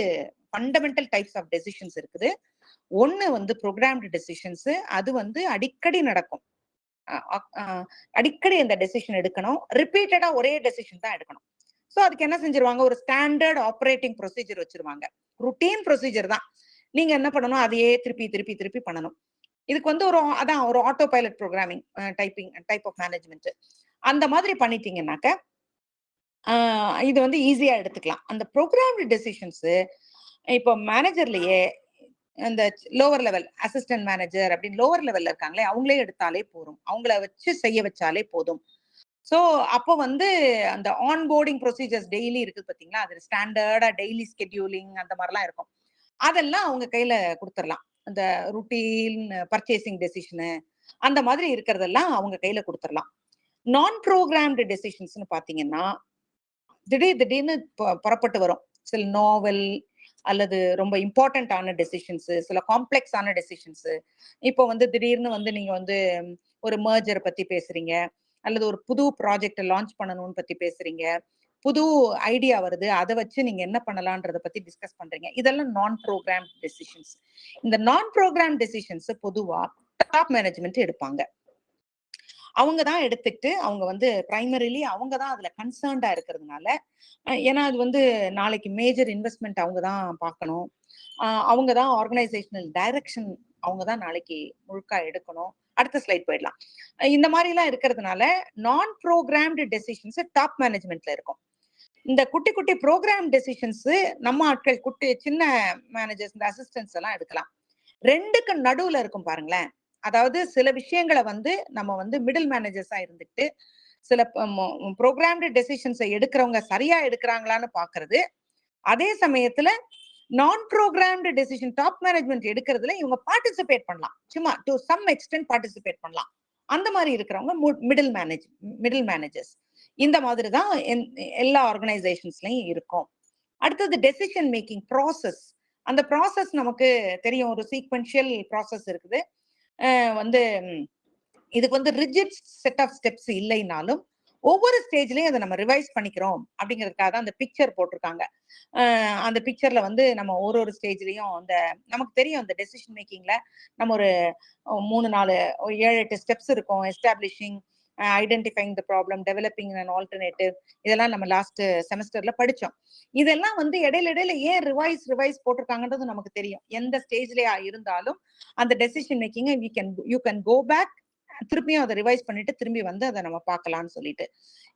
ஃபண்டமெண்டல் டைப்ஸ் ஆஃப் டெசிஷன்ஸ் இருக்குது. ஒன்னு வந்து ப்ரோக்ராம்டு டெசிஷன்ஸ், அது வந்து அடிக்கடி நடக்கும். அடிக்கடி அந்த டெசிஷன் எடுக்கணும், ரிப்பீட்டடா ஒரே டெசிஷன் தான் எடுக்கணும். ஸோ அதுக்கு என்ன செஞ்சிருவாங்க, ஒரு ஸ்டாண்டர்ட் ஆப்ரேட்டிங் ப்ரொசீஜர் வச்சிருவாங்க. ருட்டீன் ப்ரொசீஜர் தான். நீங்க என்ன பண்ணணும், அதையே திருப்பி பண்ணணும். இதுக்கு வந்து ஒரு auto pilot programming type of management அந்த மாதிரி பண்ணிட்டீங்கன்னாக்க இது வந்து ஈஸியா எடுத்துக்கலாம். அந்த ப்ரோக்ராம்டு டெசிஷன்ஸ் இப்போ மேனேஜர்லயே அந்த லோவர் லெவல் அசிஸ்டன்ட் மேனேஜர் அப்படின்னு லோவர் லெவல்ல இருக்காங்களே, அவங்களே எடுத்தாலே போதும், அவங்கள வச்சு செய்ய வச்சாலே போதும். ஸோ அப்போ வந்து அந்த ஆன்போர்டிங் ப்ரொசீஜர்ஸ் டெய்லி இருக்குது பார்த்தீங்களா, அது ஸ்டாண்டர்டா டெய்லி ஸ்கெட்யூலிங் அந்த மாதிரிலாம் இருக்கும். அதெல்லாம் அவங்க கையில கொடுத்துடலாம். அந்த ருட்டீன் பர்ச்சேசிங் டெசிஷனு அந்த மாதிரி இருக்கிறதெல்லாம் அவங்க கையில கொடுத்துடலாம். நான் ப்ரோக்ராம்டு டெசிஷன்ஸ்னு பார்த்தீங்கன்னா திடீர்னு புறப்பட்டு வரும். சில நாவல் அல்லது ரொம்ப இம்பார்ட்டன்டான டெசிஷன்ஸ், சில காம்ப்ளெக்ஸான டெசிஷன்ஸ். இப்போ வந்து திடீர்னு வந்து நீங்க வந்து ஒரு மர்ஜர் பத்தி பேசுறீங்க, அல்லது ஒரு புது ப்ராஜெக்ட் லான்ச் பண்ணணும்னு பத்தி பேசுறீங்க, புது ஐடியா வருது, அதை வச்சு நீங்க என்ன பண்ணலான்றத பத்தி டிஸ்கஸ் பண்றீங்க. இதெல்லாம் நான் ப்ரோக்ராம் டெசிஷன்ஸ். இந்த நான் ப்ரோக்ராம் டெசிஷன்ஸ் பொதுவா டாப் மேனேஜ்மெண்ட் எடுப்பாங்க. அவங்க தான் எடுத்துக்கிட்டு அவங்க வந்து பிரைமரிலி அவங்க தான் அதுல கன்சர்ன்டா இருக்கிறதுனால, ஏன்னா அது வந்து நாளைக்கு மேஜர் இன்வெஸ்ட்மெண்ட் அவங்க தான் பார்க்கணும், அவங்க தான் ஆர்கனைசேஷனல் டைரக்ஷன் அவங்க தான் நாளைக்கு முழுக்கா எடுக்கணும். அடுத்த ஸ்லைட் போயிடலாம். இந்த மாதிரி எல்லாம் இருக்கிறதுனால நான் ப்ரோக்ராம்டு டெசிஷன்ஸ் டாப் மேனேஜ்மெண்ட்ல இருக்கும். இந்த குட்டி குட்டி ப்ரோக்ராம் டெசிஷன்ஸ் நம்ம ஆட்கள் சின்ன மேனேஜர்ஸ் இந்த அசிஸ்டன்ஸ் எல்லாம் எடுக்கலாம். ரெண்டுக்கு நடுவுல இருக்கும் பாருங்களேன். அதாவது சில விஷயங்களை வந்து நம்ம வந்து மிடில் மேனேஜர்ஸா இருந்துட்டு சில ப்ரோக்ராம்டு டெசிஷன்ஸை எடுக்கிறவங்க சரியா எடுக்கிறாங்களான்னு பாக்குறது, அதே சமயத்துல நான் ப்ரோக்ராம்டு டெசிஷன் டாப் மேனேஜ்மெண்ட் எடுக்கிறதுல இவங்க பார்ட்டிசிபேட் பண்ணலாம், சும்மா டு சம் எக்ஸ்டென்ட் பார்ட்டிசிபேட் பண்ணலாம். அந்த மாதிரி இருக்கிறவங்க மிடில் மேனேஜர்ஸ். இந்த மாதிரி தான் எல்லா ஆர்கனைசேஷன்ஸ்லயும் இருக்கும். அடுத்தது டெசிஷன் மேக்கிங் ப்ராசஸ். அந்த ப்ராசஸ் நமக்கு தெரியும், ஒரு சீக்வென்ஷியல் ப்ராசஸ் இருக்குது. வந்து இதுக்கு வந்து ரிஜிட் செட் ஆஃப் ஸ்டெப்ஸ் இல்லைனாலும் ஒவ்வொரு ஸ்டேஜ்லயும் அதை நம்ம ரிவைஸ் பண்ணிக்கிறோம் அப்படிங்கிறதுக்காக தான் அந்த பிக்சர் போட்டிருக்காங்க. அந்த பிக்சர்ல வந்து நம்ம ஒரு ஸ்டேஜ்லயும் அந்த நமக்கு தெரியும் அந்த டெசிஷன் மேக்கிங்ல நம்ம ஒரு 3-4 7-8 ஸ்டெப்ஸ் இருக்கும். Establishing, identifying the problem, developing and alternative, இதெல்லாம் நம்ம லாஸ்ட் செமஸ்டர்ல படிச்சோம். இதெல்லாம் வந்து இடையில ஏன் ரிவைஸ் போட்டிருக்காங்கன்றது நமக்கு தெரியும். எந்த ஸ்டேஜ்லயா இருந்தாலும் அந்த decision making you can go back, திருப்பியும் அதை ரிவைஸ் பண்ணிட்டு திரும்பி வந்து அதை நம்ம பார்க்கலாம்னு சொல்லிட்டு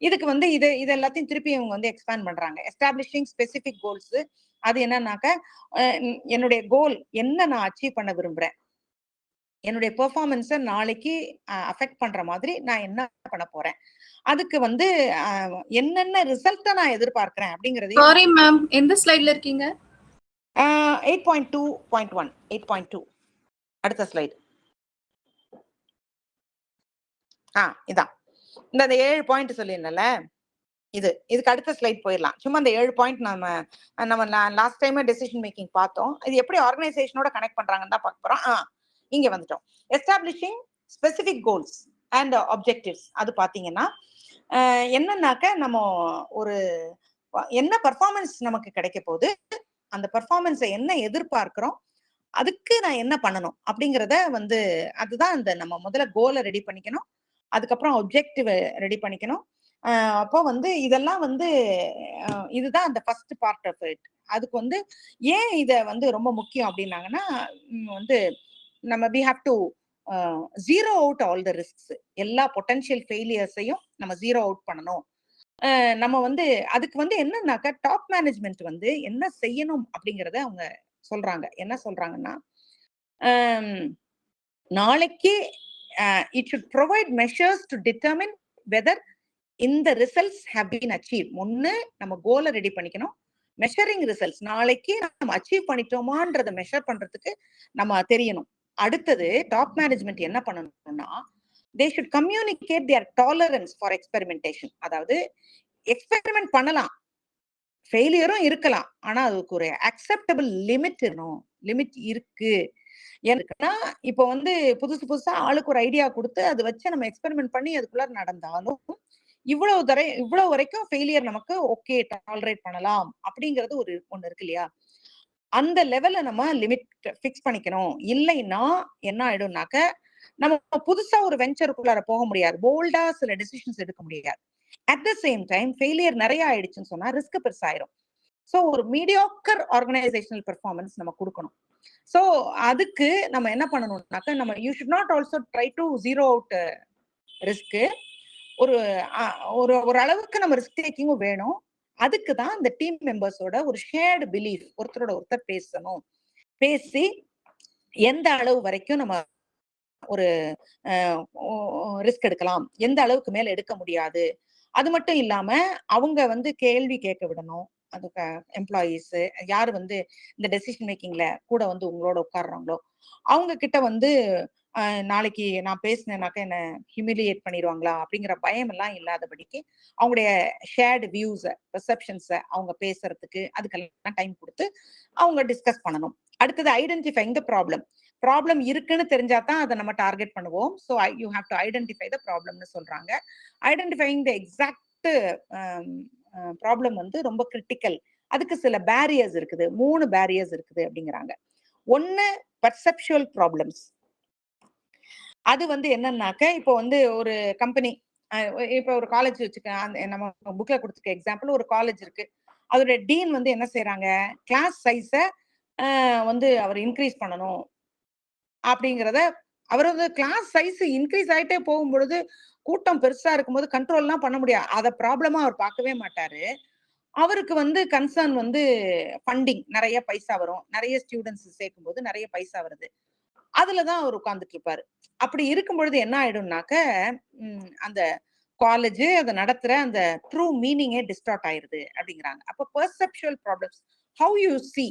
இதுக்கு வந்து இது எல்லாத்தையும் திருப்பி இவங்க வந்து எக்ஸ்பேண்ட் பண்றாங்க. எஸ்டாப்ளிஷிங் ஸ்பெசிபிக் கோல்ஸ், அது என்னன்னாக்க என்னுடைய கோல் என்ன நான் அச்சீவ் பண்ண விரும்புறேன், என்னுடைய பெர்ஃபார்மன்ஸை நாளைக்கு அஃபெக்ட் பண்ற மாதிரி நான் என்ன பண்ண போறேன், அதுக்கு வந்து என்னென்ன ரிசல்ட்டை நான் எதிர்பார்க்கிறேன் அப்படிங்கறது. சாரி மேம், எந்த ஸ்லைட்ல இருக்கீங்க? 8.2.1 8.2 அடுத்த ஸ்லைடு. இதான் இந்த 7 பாயிண்ட் சொல்லியிருந்தல, இதுக்கு அடுத்த ஸ்லைட் போயிடலாம். சும்மா இந்த 7 பாயிண்ட் நம்ம லாஸ்ட் டைம் டெசிஷன் மேக்கிங் பார்த்தோம். இது எப்படி ஆர்கனைசேஷனோட கனெக்ட் பண்றாங்கன்னு தான் பார்க்க போறோம். இங்க வந்துட்டோம். Establishing specific goals and objectives. அது பாத்தீங்கன்னா என்னன்னாக்க நம்ம ஒரு என்ன பர்ஃபார்மன்ஸ் நமக்கு கிடைக்க போகுது, அந்த பர்ஃபார்மன்ஸை என்ன எதிர்பார்க்கிறோம், அதுக்கு நான் என்ன பண்ணணும் அப்படிங்கிறத வந்து அதுதான் இந்த நம்ம முதல்ல கோலை ரெடி பண்ணிக்கணும், அதுக்கப்புறம் ஆப்ஜெக்டிவ் ரெடி பண்ணிக்கணும். அப்போ வந்து இதெல்லாம் வந்து இதுதான் அந்த ஃபர்ஸ்ட் பார்ட் ஆஃப் இட். அதுக்கு வந்து ஏன் இதை வந்து ரொம்ப முக்கியம் அப்படின்னாங்கன்னா வந்து நம்ம we have to zero out all the risks. எல்லா பொட்டன்ஷியல் ஃபெயிலியர்ஸையும் நம்ம ஜீரோ அவுட் பண்ணணும். நம்ம வந்து அதுக்கு வந்து என்னன்னாக்கா டாப் மேனேஜ்மெண்ட் வந்து என்ன செய்யணும் அப்படிங்கறத அவங்க சொல்றாங்க. என்ன சொல்றாங்கன்னா, நாளைக்கு it should provide measures to determine whether இந்த ரிசல்ட்ஸ் ஹேவ் பீன் அச்சீவ். முன்னு நம்ம கோலை ரெடி பண்ணிக்கணும். மெஷரிங் ரிசல்ட்ஸ், நாளைக்கு நம்ம அச்சீவ் பண்ணிட்டோமான்றதை மெஷர் பண்றதுக்கு நம்ம தெரியணும். அடுத்தது டாப் மேனேஜ்மெண்ட் என்ன பண்ணணும்னா, they should communicate their tolerance for experimentation. அதாவது எக்ஸ்பெரிமெண்ட் பண்ணலாம், ஃபெயிலியரும் இருக்கலாம், ஆனா அதுக்கு ஒரு அக்செப்டபிள் லிமிட் இருக்கணும். லிமிட் இருக்கு. ஏன்னா இப்போ வந்து புதுசா ஆளுக்கு ஒரு ஐடியா கொடுத்து அதை வச்சு நம்ம எக்ஸ்பெரிமெண்ட் பண்ணி அதுக்குள்ள நடந்தாலும் இவ்வளவு வரைக்கும் ஃபெயிலியர் நமக்கு ஓகே, டாலரேட் பண்ணலாம் அப்படிங்கிறது ஒண்ணு இருக்கு இல்லையா. அந்த லெவல்ல நம்ம லிமிட் ஃபிக்ஸ் பண்ணிக்கணும். இல்லைன்னா என்ன ஆயிடும்னாக்க நம்ம புதுசா ஒரு வெஞ்சருக்குள்ளார போக முடியாது, போல்டா சில டெசிஷன்ஸ் எடுக்க முடியாது. At the same time failure நிறைய ஆயிடுச்சுன்னு சொன்னா ரிஸ்க் பெருசாயிரும். ஸோ ஒரு மீடியாக்கர் ஆர்கனைசேஷனல் பெர்ஃபார்மன்ஸ் நம்ம கொடுக்கணும். ஸோ அதுக்கு நம்ம என்ன பண்ணணும்னாக்க நம்ம you should not also try to zero out risk. ஒரு ஒரு அளவுக்கு நம்ம ரிஸ்க் டேக்கிங்கும் வேணும். அதுக்கு தான் இந்த டீம் மெம்பர்ஸோட ஒரு ஷேர்டு பிலீஃப், ஒருத்தரோட ஒருத்தர் பேசணும். பேசி எந்த அளவு வரைக்கும் நம்ம ஒரு ரிஸ்க் எடுக்கலாம், எந்த அளவுக்கு மேல எடுக்க முடியாது. அது மட்டும் இல்லாம அவங்க வந்து கேள்வி கேட்க விடணும். அதுக்கு எம்ப்ளாயீஸ் யாரு வந்து இந்த டெசிஷன் மேக்கிங்ல கூட வந்து உங்களோட உட்கார்றாங்களோ அவங்க கிட்ட வந்து நாளைக்கு நான் பேசினேனாக்க என்ன ஹியூமிலியேட் பண்ணிடுவாங்களா அப்படிங்கிற பயம் எல்லாம் இல்லாதபடிக்கு அவங்களுடைய ஷேர்டு வியூஸை, பெர்செப்ஷன்ஸை அவங்க பேசுறதுக்கு அதுக்கெல்லாம் டைம் கொடுத்து அவங்க டிஸ்கஸ் பண்ணணும். அடுத்தது ஐடென்டிஃபைங் த ப்ராப்ளம் இருக்குன்னு தெரிஞ்சா தான் அதை நம்ம டார்கெட் பண்ணுவோம். So you have to identify the ப்ராப்ளம்னு சொல்றாங்க. ஐடென்டிஃபைங் த எக்ஸாக்ட் ப்ராப்ளம் வந்து ரொம்ப கிரிட்டிக்கல். அதுக்கு சில பேரியர்ஸ் இருக்குது, 3 பேரியர்ஸ் இருக்குது அப்படிங்கிறாங்க. ஒன்னு பர்செப்சுவல் ப்ராப்ளம்ஸ். அது வந்து என்னன்னாக்க இப்போ வந்து ஒரு கம்பெனி, இப்போ ஒரு காலேஜ் வச்சுக்க, நம்ம புக்ல கொடுத்துருக்க எக்ஸாம்பிள் ஒரு காலேஜ் இருக்கு. அதோட டீன் வந்து என்ன செய்யறாங்க, கிளாஸ் சைஸை வந்து அவர் இன்க்ரீஸ் பண்ணணும் அப்படிங்கிறத, அவரது கிளாஸ் சைஸ் இன்க்ரீஸ் ஆயிட்டே போகும்பொழுது கூட்டம் பெருசா இருக்கும்போது கண்ட்ரோல்லாம் பண்ண முடியாது. அதை ப்ராப்ளமா அவர் பார்க்கவே மாட்டாரு. அவருக்கு வந்து கன்சர்ன் வந்து ஃபண்டிங், நிறைய பைசா வரும், நிறைய ஸ்டூடெண்ட்ஸ் சேர்க்கும்போது நிறைய பைசா வருது. அதுலதான் அவர் உட்கார்ந்துட்டு இருப்பாரு. அப்படி இருக்கும் பொழுது என்ன ஆயிடும்னாக்க, அந்த காலேஜ் அத நடத்துற அந்த ட்ரூ மீனிங்கே டிஸ்டார்ட் ஆயிருது அப்படிங்கிறாங்க. அப்ப பெர்செப்சுவல் ப்ராப்ளம்ஸ், ஹவ் யூ சி,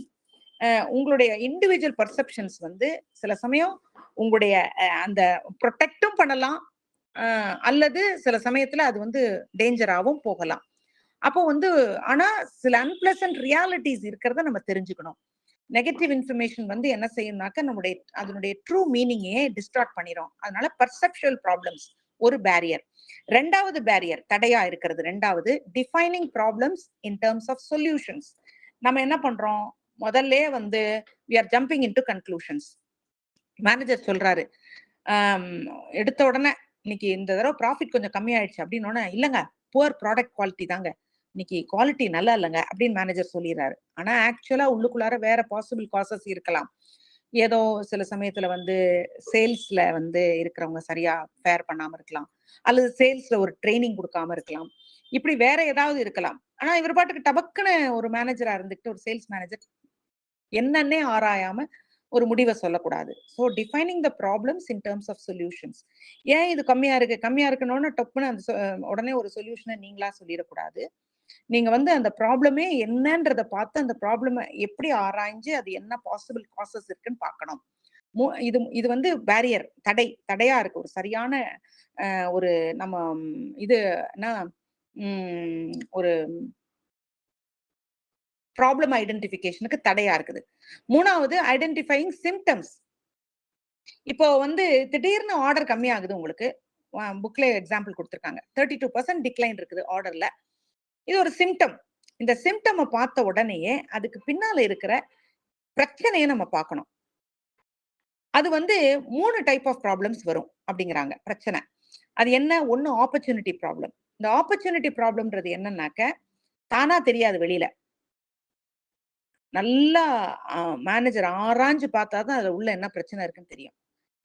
உங்களுடைய இண்டிவிஜுவல் பெர்செப்ஷன்ஸ் வந்து சில சமயம் உங்களுடைய அந்த ப்ரொடெக்டும் பண்ணலாம், அல்லது சில சமயத்துல அது வந்து டேஞ்சராவும் போகலாம். அப்போ வந்து ஆனா சில அன்பிளசன்ட் ரியாலிட்டிஸ் இருக்கிறத நம்ம தெரிஞ்சுக்கணும். நெகட்டிவ் இன்ஃபர்மேஷன் வந்து என்ன செய்யும்னாக்க நம்முடைய அதனுடைய ட்ரூ மீனிங்கே டிஸ்டார்ட் பண்ணிரும். அதனால பர்செப்சுவல் ப்ராப்ளம்ஸ் ஒரு பேரியர். ரெண்டாவது பேரியர் தடையா இருக்கிறது. ரெண்டாவது defining problems in terms of solutions. நம்ம என்ன பண்றோம், முதல்ல வந்து we are jumping into conclusions. Manager சொல்றாரு, எடுத்த உடனே இன்னைக்கு இந்த தடவை ப்ராஃபிட் கொஞ்சம் கம்மி ஆயிடுச்சு அப்படின்னு, இல்லங்க புவர் ப்ராடக்ட் குவாலிட்டி தாங்க, இன்னைக்கு குவாலிட்டி நல்லா இல்லைங்க அப்படின்னு மேனேஜர் சொல்லிடுறாரு. ஆனா ஆக்சுவலா உள்ளுக்குள்ளார வேற பாசிபிள் காசஸ் இருக்கலாம். ஏதோ சில சமயத்துல வந்து சேல்ஸ்ல வந்து இருக்கிறவங்க சரியா ஃபேர் பண்ணாம இருக்கலாம், அல்லது சேல்ஸ்ல ஒரு ட்ரைனிங் கொடுக்காம இருக்கலாம், இப்படி வேற ஏதாவது இருக்கலாம். ஆனா இவர் பாட்டுக்கு டபக்குன்னு ஒரு மேனேஜரா இருந்துட்டு, ஒரு சேல்ஸ் மேனேஜர் என்னன்னே ஆராயாம ஒரு முடிவை சொல்லக்கூடாது. So defining the problems in terms of solutions. ஏன் இது கம்மியா இருக்கு கம்மியா இருக்கணும்னு டப்புன்னு அந்த உடனே ஒரு சொல்யூஷனை நீங்களா சொல்லிடக்கூடாது. நீங்க வந்து அந்த ப்ராப்ளமே என்னன்றத பார்த்து அந்த ப்ராப்ளம் எப்படி ஆராய்ஞ்சு அது என்ன பாசிபிள் காசஸ் இருக்குன்னு பார்க்கணும். இது இது வந்து பேரியர், தடையா இருக்கு. ஒரு சரியான ஒரு நம்ம இது என்ன ஒரு ப்ராப்ளம் ஐடென்டிஃபிகேஷனுக்கு தடையா இருக்குது. மூணாவது ஐடென்டிஃபையிங் சிம்டம்ஸ். இப்போ வந்து திடீர்னு ஆர்டர் கம்மியாகுது உங்களுக்கு, புக்ல எக்ஸாம்பிள் கொடுத்துருக்காங்க, 32% டிக்ளைன் இருக்குது ஆர்டர்ல. இது ஒரு சிம்டம். இந்த சிம்டம் பார்த்த உடனேயே அதுக்கு பின்னால இருக்கிற பிரச்சனையை நம்ம பார்க்கணும். அது வந்து 3 டைப் ஆஃப் ப்ராப்ளம்ஸ் வரும் அப்படிங்கிறாங்க பிரச்சனை. அது என்ன? ஒண்ணு ஆப்பர்ச்சுனிட்டி ப்ராப்ளம். இந்த ஆப்பர்ச்சுனிட்டி ப்ராப்ளம்ன்றது என்னன்னாக்க, தானா தெரியாது வெளியில. நல்லா மேனேஜர் ஆராய்ஞ்சு பார்த்தாதான் அதுல உள்ள என்ன பிரச்சனை இருக்குன்னு தெரியும்.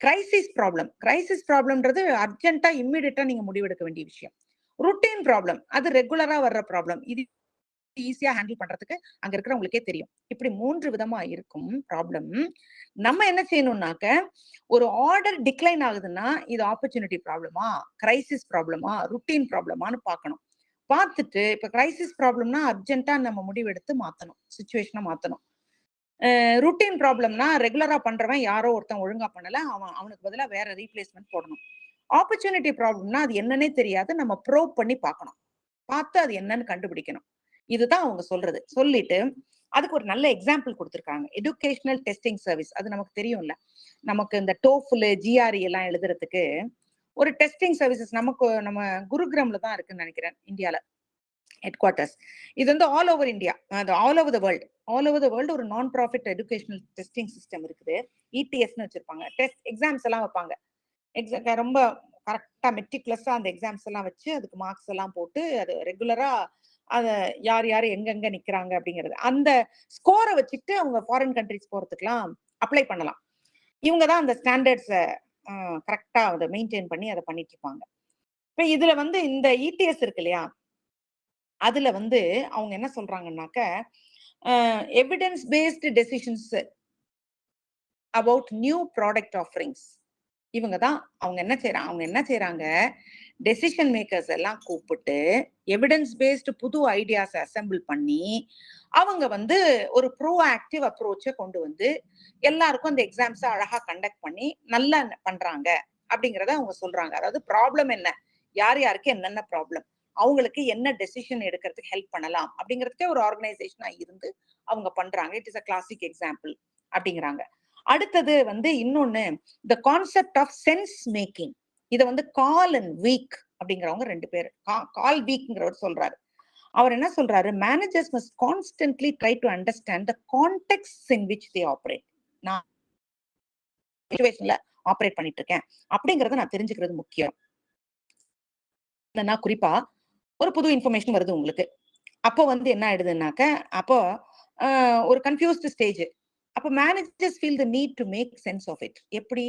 Crisis problem. கிரைசிஸ் ப்ராப்ளம்ன்றது அர்ஜென்ட்டா இம்மிடியட்டா நீங்க முடிவெடுக்க வேண்டிய விஷயம். ருட்டீன் ப்ராப்ளம், அது ரெகுலரா வர்ற ப்ராப்ளம். இது ஈஸியா ஹேண்டில் பண்றதுக்கு அங்க இருக்கிறவங்களுக்கே தெரியும். இப்படி 3 விதமா இருக்கும் ப்ராப்ளம். நம்ம என்ன செய்யணும்னாக்க, ஒரு ஆர்டர் டிக்ளைன் ஆகுதுன்னா இது ஆப்பர்ச்சுனிட்டி ப்ராப்ளமா, கிரைசிஸ் ப்ராப்ளமா, ருட்டீன் ப்ராப்ளமான்னு பார்க்கணும். பார்த்துட்டு இப்ப கிரைசிஸ் ப்ராப்ளம்னா அர்ஜென்ட்டா நம்ம முடிவெடுத்து மாத்தணும், சிச்சுவேஷனை மாத்தணும். ருட்டீன் ப்ராப்ளம்னா ரெகுலரா பண்றவன் யாரோ ஒருத்தன் ஒழுங்கா பண்ணல, அவனுக்கு பதிலா வேற ரீப்ளேஸ்மெண்ட் போடணும். ஆப்பர்ச்சுனிட்டி ப்ராப்ளம்னா அது என்னன்னே தெரியாது, நம்ம ப்ரோப் பண்ணி பார்க்கணும், பார்த்து அது என்னன்னு கண்டுபிடிக்கணும். இதுதான் அவங்க சொல்றது. சொல்லிட்டு அதுக்கு ஒரு நல்ல எக்ஸாம்பிள் கொடுத்திருக்காங்க. Educational testing service. அது நமக்கு தெரியும்ல, நமக்கு இந்த டோஃபுல் ஜிஆர்இ எல்லாம் எழுதுறதுக்கு ஒரு டெஸ்டிங் சர்வீசஸ் நமக்கு நம்ம குருகிராம்ல தான் இருக்குன்னு நினைக்கிறேன், இந்தியால ஹெட் குவார்ட்டர்ஸ். இது வந்து ஆல் ஓவர் இந்தியா, அது all over the world. All over the world ஒரு நான் ப்ராஃபிட் எஜுகேஷனல் டெஸ்டிங் சிஸ்டம் இருக்குது. இடிஎஸ்ன்னு வச்சிருப்பாங்க. டெஸ்ட் எக்ஸாம்ஸ் எல்லாம் வைப்பாங்க. ரொம்ப கரெக்டா மெட்டிகுலஸா அந்த எக்ஸாம்ஸ் எல்லாம் வச்சு அதுக்கு மார்க்ஸ் எல்லாம் போட்டு அது ரெகுலரா அத யார் யார் எங்கெங்க நிக்கிறாங்க அப்படிங்கிறது அந்த ஸ்கோரை வச்சுட்டு அவங்க ஃபாரின் கண்ட்ரிஸ் போறதுக்குலாம் அப்ளை பண்ணலாம். இவங்க தான் அந்த ஸ்டாண்டர்ட்ஸை கரெக்டா அதை மெயின்டைன் பண்ணி அதை பண்ணிட்டு இருப்பாங்க. இப்ப இதுல வந்து இந்த இடிஎஸ் இருக்கு இல்லையா, அதுல வந்து அவங்க என்ன சொல்றாங்கன்னாக்க, evidence based decisions about new product offerings. இவங்க தான் அவங்க என்ன செய்யறாங்க, டெசிஷன் மேக்கர்ஸ் எல்லாம் கூப்பிட்டு எவிடன்ஸ் பேஸ்டு புது ஐடியாஸ் அசெம்பிள் பண்ணி அவங்க வந்து ஒரு ப்ரோஆக்டிவ் அப்ரோச்சை கொண்டு வந்து எல்லாருக்கும் அந்த எக்ஸாம்ஸை அழகா கண்டக்ட் பண்ணி நல்லா பண்றாங்க அப்படிங்கிறத அவங்க சொல்றாங்க. அதாவது ப்ராப்ளம் என்ன, யார் யாருக்கு என்னென்ன ப்ராப்ளம், அவங்களுக்கு என்ன டெசிஷன் எடுக்கிறதுக்கு ஹெல்ப் பண்ணலாம் அப்படிங்கிறதுக்கே ஒரு ஆர்கனைசேஷனா இருந்து அவங்க பண்றாங்க. It is a classic example அப்படிங்கிறாங்க. அடுத்தது வந்து இன்னொன்னு, the concept of sense making. இதை வந்து கால் அண்ட் வீக் அப்படிங்கிறவங்க 2 பேர், கால் வீக்ங்கிறவர் சொல்றாரு. அவர் என்ன சொல்றாரு, managers must constantly try to understand the context in which they operate. நான் சிச்சுவேஷன்ல ஆப்ரேட் பண்ணிட்டு இருக்கேன் அப்படிங்கறத நான் தெரிஞ்சுக்கிறது முக்கியம். குறிப்பா ஒரு புது இன்ஃபர்மேஷன் வருது உங்களுக்கு, அப்போ வந்து என்ன ஆயிடுதுன்னாக்க, அப்போ ஒரு கன்ஃபியூஸ்டு ஸ்டேஜ். அப்போ managers feel the need to make sense of it. எப்படி?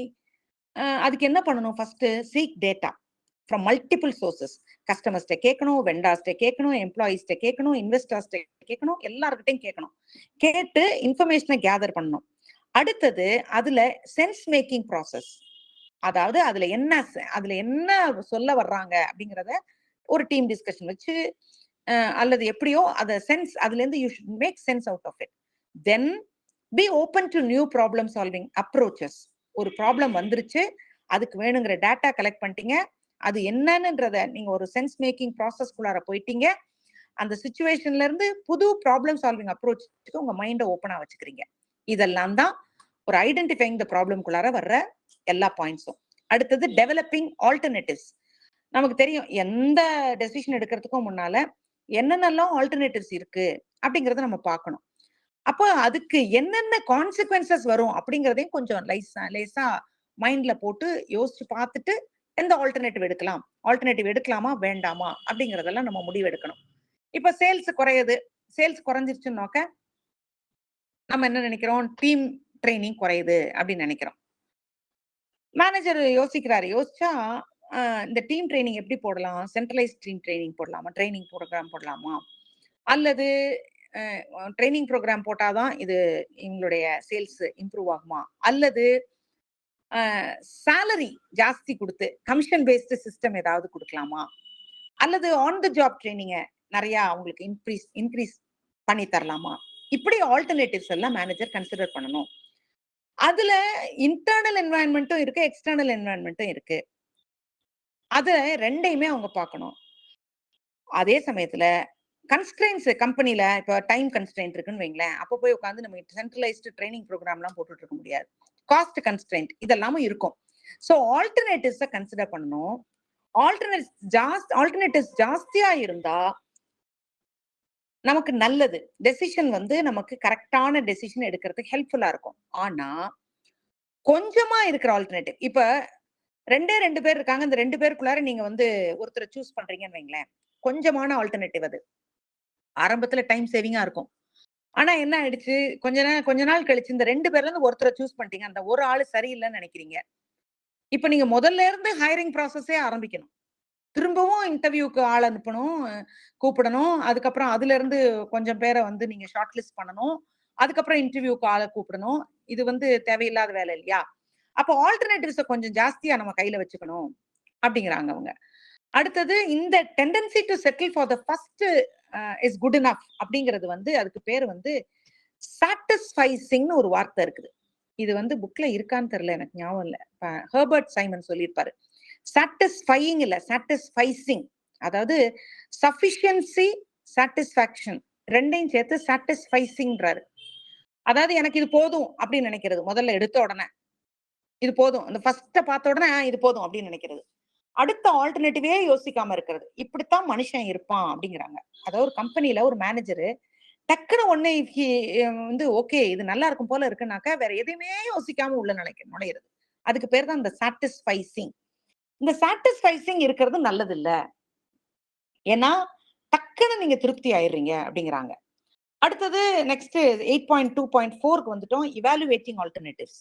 அதுக்கு என்ன பண்ணணும்? First seek data. From multiple sources. கஸ்டமர்ஸ்ட கேட்கணும், வெண்டார்ஸ்ட கேட்கணும், எம்ப்ளாயீஸ்ட கேட்கணும், இன்வெஸ்டர்ஸ்ட கேட்கணும், எல்லார்கிட்டையும் கேட்கணும். கேட்டு இன்ஃபர்மேஷனை கேதர் பண்ணணும். அடுத்தது அதுல சென்ஸ் மேக்கிங் ப்ராசஸ். அதாவது அதுல என்ன சொல்ல வர்றாங்க அப்படிங்கிறத ஒரு டீம் டிஸ்கஷன் வச்சு அல்லது எப்படியோ அத சென்ஸ் அதுல இருந்து you should make sense out of it. Then be open to new problem solving approaches. ஒரு ப்ராப்ளம் வந்துருச்சு, அதுக்கு வேணுங்கிற டேட்டா கலெக்ட் பண்ணிட்டீங்க, அது என்னன்றத நீங்க ஒரு சென்ஸ் மேக்கிங் ப்ராசஸ்க்குள்ளார போயிட்டீங்க. அந்த சிச்சுவேஷன்ல இருந்து புது ப்ராப்ளம் சால்விங் அப்ரோச்சுக்கு உங்க மைண்டை ஓப்பனா வச்சுக்கிறீங்க. இதெல்லாம் தான் ஒரு ஐடென்டிஃபைங் த ப்ராப்ளம்குள்ளார வர்ற எல்லா பாயிண்ட்ஸும். அடுத்தது டெவலப்பிங் ஆல்டர்னேட்டிவ்ஸ். நமக்கு தெரியும் எந்த டெசிஷன் எடுக்கிறதுக்கும் முன்னால என்னென்னலாம் ஆல்டர்னேட்டிவ்ஸ் இருக்கு அப்படிங்கறத நம்ம பார்க்கணும். அப்போ அதுக்கு என்னென்ன கான்சிக்வன்சஸ் வரும் அப்படிங்கறதையும் கொஞ்சம் லேசா மைண்ட்ல போட்டு யோசிச்சு பார்த்துட்டு எந்த ஆல்டர்னேட்டிவ் எடுக்கலாமா வேண்டாமா அப்படிங்கறதெல்லாம் நம்ம முடிவு எடுக்கணும். இப்ப சேல்ஸ் குறையுது, சேல்ஸ் குறைஞ்சிருச்சுன்னாக்க நம்ம என்ன நினைக்கிறோம், டீம் ட்ரைனிங் குறையுது அப்படின்னு நினைக்கிறோம். மேனேஜர் யோசிக்கிறாரு, யோசிச்சா இந்த டீம் ட்ரைனிங் எப்படி போடலாம், சென்ட்ரலைஸ் டீம் ட்ரைனிங் போடலாமா, ட்ரைனிங் ப்ரோக்ராம் போடலாமா, அல்லது ட்ரைனிங் ப்ரோக்ராம் போட்டாதான் இது எங்களுடைய சேல்ஸ் இம்ப்ரூவ் ஆகுமா, அல்லது சேலரி ஜாஸ்தி கொடுத்து கமிஷன் பேஸ்டு சிஸ்டம் ஏதாவது கொடுக்கலாமா, அல்லது ஆன் த ஜாப் ட்ரைனிங்க நிறைய அவங்களுக்கு இன்க்ரீஸ் பண்ணி தரலாமா. இப்படி ஆல்டர்னேட்டிவ்ஸ் எல்லாம் மேனேஜர் கன்சிடர் பண்ணணும். அதுல இன்டர்னல் என்வாயன்மெண்ட்டும் இருக்கு, எக்ஸ்டர்னல் என்வாயன்மெண்ட்டும் இருக்கு. அது ரெண்டையுமே அவங்க பார்க்கணும். அதே சமயத்துல கன்ஸ்ட்ரெயின்ஸ் கம்பெனில இப்ப டைம் கன்ஸ்ட்ரெயின்ட் இருக்குன்னு வைங்களேன், அப்ப போய் உட்காந்து நம்ம சென்ட்ரலைஸ்டு ட்ரைனிங் ப்ரோக்ராம் எல்லாம் போட்டுட்டு இருக்க முடியாது. காஸ்ட் கன்ஸ்ட்ரெயின்ட் இதெல்லாமும் இருக்கும். சோ ஆல்டர்னேட்டிவ்ஸை கன்சிடர் பண்ணணும். ஆல்டர்னேட்டிவ்ஸ் ஜாஸ்தியா இருந்தா நமக்கு நல்லது. டெசிஷன் வந்து நமக்கு கரெக்டான டெசிஷன் எடுக்கிறதுக்கு ஹெல்ப்ஃபுல்லா இருக்கும். ஆனா கொஞ்சமா இருக்கிற ஆல்டர்னேட்டிவ், இப்ப 2 பேர் இருக்காங்க, இந்த 2 பேருக்குள்ளார நீங்க வந்து ஒருத்தரை சூஸ் பண்றீங்கன்னு வைங்களேன், கொஞ்சமான ஆல்டர்னேட்டிவ் அது. ஆரம்பத்துல டைம் சேவிங்கா இருக்கும். ஆனா என்ன ஆயிடுச்சு, கொஞ்ச நாள் கழிச்சு இந்த 2 பேர்ல இருந்து ஒருத்தரை சூஸ் பண்ணிட்டீங்க, அந்த ஒரு ஆளு சரியில்லைன்னு நினைக்கிறீங்க. இப்ப நீங்க முதல்ல இருந்து ஹைரிங் ப்ராசஸே ஆரம்பிக்கணும். திரும்பவும் இன்டர்வியூக்கு ஆள் அனுப்பணும், கூப்பிடணும். அதுக்கப்புறம் அதுல இருந்து கொஞ்சம் பேரை வந்து நீங்க ஷார்ட் லிஸ்ட் பண்ணணும். அதுக்கப்புறம் இன்டர்வியூக்கு ஆளை கூப்பிடணும். இது வந்து தேவையில்லாத வேலை இல்லையா? அப்போ ஆல்டர்னேட்டிவ்ஸை கொஞ்சம் ஜாஸ்தியா நம்ம கையில வச்சுக்கணும் அப்படிங்கிறாங்க அவங்க. அடுத்தது இந்த tendency to settle for the first is good enough அப்படிங்கிறது வந்து அதுக்கு பேர் வந்து சாட்டிஸ்ஃபைசிங்னு ஒரு வார்த்தை இருக்குது. இது வந்து புக்ல இருக்கான்னு தெரியல, எனக்கு ஞாபகம் இல்லை. ஹெர்பர்ட் சைமன் சொல்லியிருப்பாரு. சாட்டிஸ்ஃபையிங் இல்ல, சாட்டிஸ்ஃபைசிங். அதாவது சஃபிஷியன்சி, சாட்டிஸ்ஃபேக்ஷன் ரெண்டையும் சேர்த்து சாட்டிஸ்ஃபைசிங்ன்றாரு. அதாவது எனக்கு இது போதும் அப்படின்னு நினைக்கிறது, முதல்ல எடுத்த உடனே இது போதும், அந்த ஃபர்ஸ்ட பார்த்த உடனே இது போதும் அப்படின்னு நினைக்கிறது, அடுத்த ஆல்டர்னேட்டிவே யோசிக்காம இருக்கிறது. இப்படித்தான் மனுஷன் இருப்பான் அப்படிங்கிறாங்க. அதாவது ஒரு கம்பெனில ஒரு மேனேஜரு டக்குனு ஒண்ணு வந்து ஓகே இது நல்லா இருக்கும் போல இருக்குனாக்கா வேற எதையுமே யோசிக்காம உள்ள நுழையிறது. அதுக்கு பேர் தான் இந்த சாட்டிஸ்ஃபைசிங். இந்த சாட்டிஸ்ஃபைசிங் இருக்கிறது நல்லது இல்ல, ஏன்னா டக்குன்னு நீங்க திருப்தி ஆயிடுறீங்க அப்படிங்கிறாங்க. அடுத்தது நெக்ஸ்ட் 8.2.4க்கு வந்துட்டோம், இவாலுவேட்டிங் ஆல்டர்னேட்டிவ்ஸ்.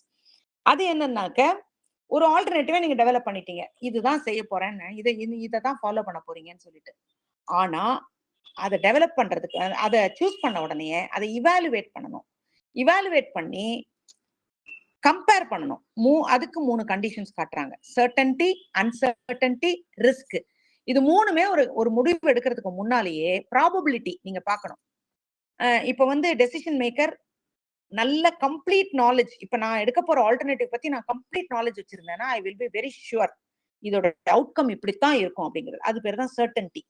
அது என்னன்னாக்க ஒரு ஆல்டர்னேட்டிவை நீங்க டெவலப் பண்ணிட்டீங்க, இதுதான் செய்ய போறேன்னு, இதை தான் ஃபாலோ பண்ண போறீங்கன்னு சொல்லிட்டு. ஆனா அதை டெவலப் பண்றதுக்கு, அதை சூஸ் பண்ண உடனே அதை இவாலுவேட் பண்ணணும். இவாலுவேட் பண்ணி கம்பேர் பண்ணணும். அதுக்கு 3 கண்டிஷன்ஸ் காட்டுறாங்க: சர்டன்டி, அன்சர்டன்டி, ரிஸ்க். இது மூணுமே ஒரு முடிவு எடுக்கிறதுக்கு முன்னாலேயே ப்ராபபிலிட்டி நீங்க பார்க்கணும். இப்ப வந்து டெசிஷன் மேக்கர் நல்ல கம்ப்ளீட் நாலேஜ், இப்ப நான் எடுக்க போற ஆல்டர்னேட்டிவ் பத்தி நான் கம்ப்ளீட் நாலேஜ் வச்சிருந்தேன்னா I will be very sure இதோட அவுட்கம் இப்படித்தான் இருக்கும் அப்படிங்கிறது. அது பேர் தான் சர்டன்டி.